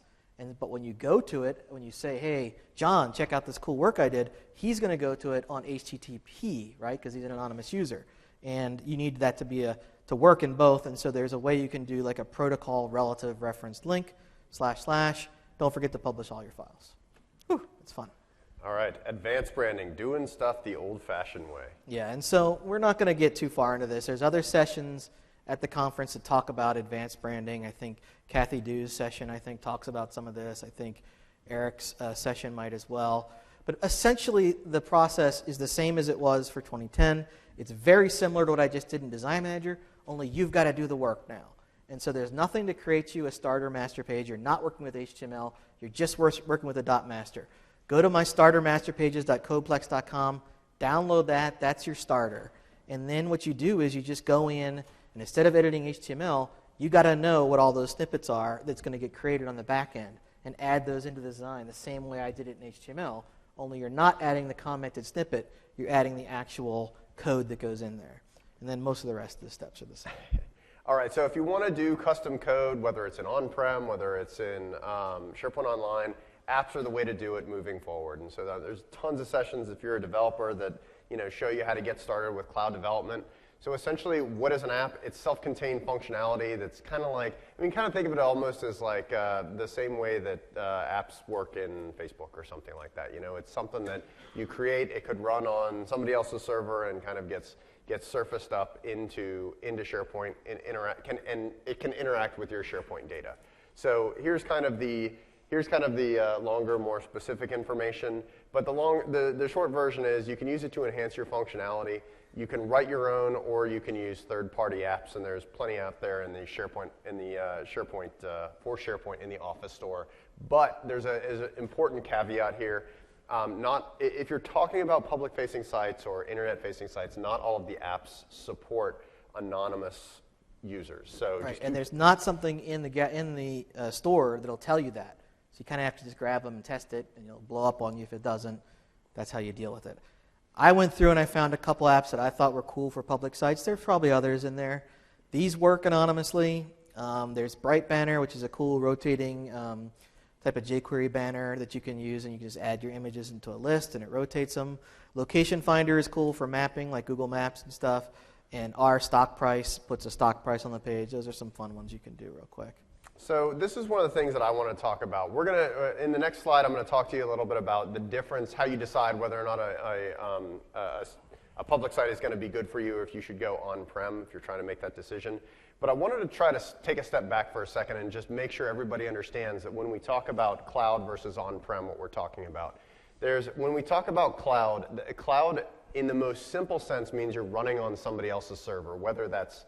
But when you go to it, when you say, hey, John, check out this cool work I did, he's going to go to it on HTTP, right, because he's an anonymous user. And you need that to work in both, and so there's a way you can do like a protocol relative referenced link, // Don't forget to publish all your files. Whew, it's fun. All right, advanced branding, doing stuff the old-fashioned way. Yeah, and so we're not going to get too far into this. There's other sessions at the conference that talk about advanced branding. I think Kathy Dew's session, talks about some of this. I think Eric's session might as well. But essentially, the process is the same as it was for 2010. It's very similar to what I just did in Design Manager, only you've got to do the work now. And so there's nothing to create you a starter master page. You're not working with HTML. You're just working with a .master. Go to my startermasterpages.codeplex.com, download that. That's your starter. And then what you do is you just go in, and instead of editing HTML, you got to know what all those snippets are that's going to get created on the back end and add those into the design the same way I did it in HTML, only you're not adding the commented snippet. You're adding the actual code that goes in there. And then most of the rest of the steps are the same. All right, so if you want to do custom code, whether it's in on-prem, whether it's in SharePoint Online, apps are the way to do it moving forward. And so there's tons of sessions if you're a developer that show you how to get started with cloud development. So essentially, what is an app? It's self-contained functionality that's kind of like, kind of think of it almost as like the same way that apps work in Facebook or something like that. It's something that you create. It could run on somebody else's server and kind of gets surfaced up into SharePoint and it can interact with your SharePoint data. So here's kind of the longer, more specific information. But the short version is you can use it to enhance your functionality. You can write your own, or you can use third-party apps, and there's plenty out there in the SharePoint for SharePoint in the Office store. But there's an important caveat here. If you're talking about public-facing sites or internet-facing sites, not all of the apps support anonymous users. So right, and there's not something in the store that'll tell you that. So you kind of have to just grab them and test it, and it'll blow up on you if it doesn't. That's how you deal with it. I went through and I found a couple apps that I thought were cool for public sites. There's probably others in there. These work anonymously. There's Bright Banner, which is a cool rotating type of jQuery banner that you can use, and you can just add your images into a list and it rotates them. Location Finder is cool for mapping, like Google Maps and stuff. and our stock price puts a stock price on the page. Those are some fun ones you can do real quick. So this is one of the things that I want to talk about. We're going to, in the next slide, I'm going to talk to you a little bit about the difference, how you decide whether or not a public site is going to be good for you, or if you should go on-prem if you're trying to make that decision. But I wanted to try to take a step back for a second and just make sure everybody understands that when we talk about cloud versus on-prem, what we're talking about. When we talk about cloud, cloud in the most simple sense means you're running on somebody else's server, whether that's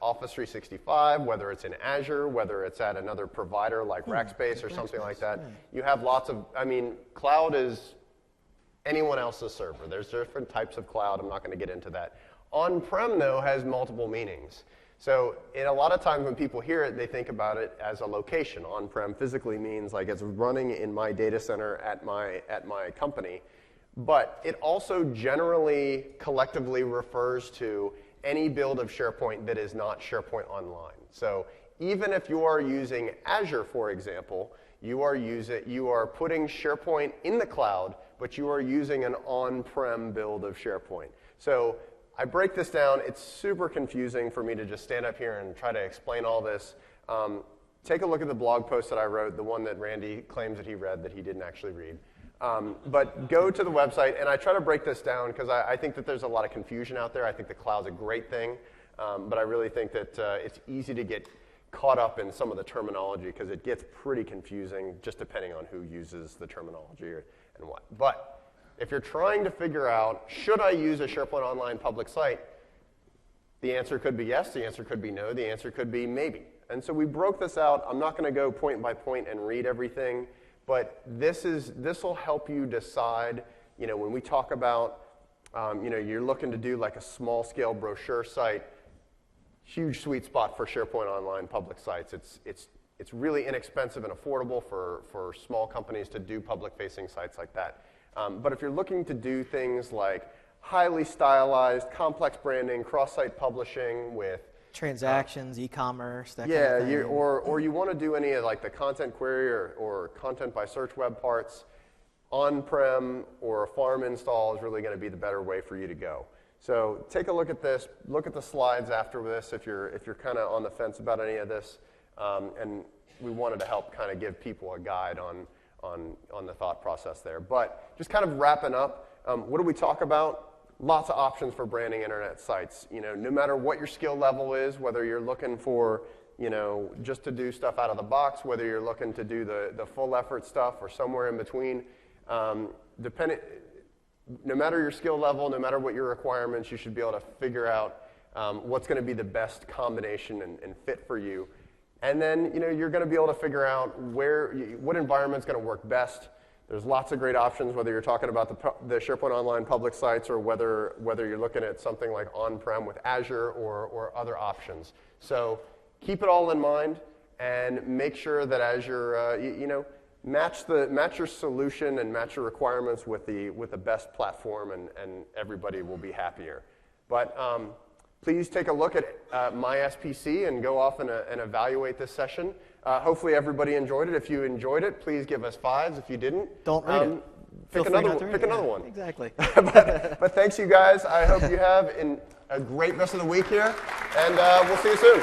Office 365, whether it's in Azure, whether it's at another provider like Rackspace or something like that. You have lots of, cloud is anyone else's server. There's different types of cloud. I'm not going to get into that. On-prem, though, has multiple meanings. So a lot of times when people hear it, they think about it as a location. On-prem physically means like it's running in my data center at my company. But it also generally collectively refers to any build of SharePoint that is not SharePoint Online. So even if you are using Azure, for example, you are putting SharePoint in the cloud, but you are using an on-prem build of SharePoint. So I break this down. It's super confusing for me to just stand up here and try to explain all this. Take a look at the blog post that I wrote, the one that Randy claims that he read that he didn't actually read. But go to the website, and I try to break this down because I think that there's a lot of confusion out there. I think the cloud's a great thing, but I really think that it's easy to get caught up in some of the terminology because it gets pretty confusing just depending on who uses the terminology and what. But if you're trying to figure out, should I use a SharePoint Online public site, the answer could be yes, the answer could be no, the answer could be maybe. And so we broke this out. I'm not going to go point by point and read everything. But this will help you decide, when we talk about, you're looking to do like a small-scale brochure site, huge sweet spot for SharePoint Online public sites. It's really inexpensive and affordable for small companies to do public-facing sites like that. But if you're looking to do things like highly stylized, complex branding, cross-site publishing with transactions, e-commerce, that kind of thing. Or you want to do any of like the content query or content by search web parts, on-prem or a farm install is really going to be the better way for you to go. So take a look at this. Look at the slides after this if you're kind of on the fence about any of this. And we wanted to help kind of give people a guide on the thought process there. But just kind of wrapping up, what do we talk about? Lots of options for branding internet sites. No matter what your skill level is, whether you're looking for, just to do stuff out of the box, whether you're looking to do the full effort stuff or somewhere in between, no matter your skill level, no matter what your requirements, you should be able to figure out what's going to be the best combination and fit for you. And then, you're going to be able to figure out what environment's going to work best. There's lots of great options, whether you're talking about the SharePoint Online public sites or whether you're looking at something like on-prem with Azure or other options. So keep it all in mind and make sure that as you're, match your solution and match your requirements with the best platform, and everybody will be happier. But please take a look at my SPC and go off and evaluate this session. Hopefully everybody enjoyed it. If you enjoyed it, please give us 5s. If you didn't, don't read it. Pick another one. Exactly. but thanks, you guys. I hope you have a great rest of the week here, and we'll see you soon.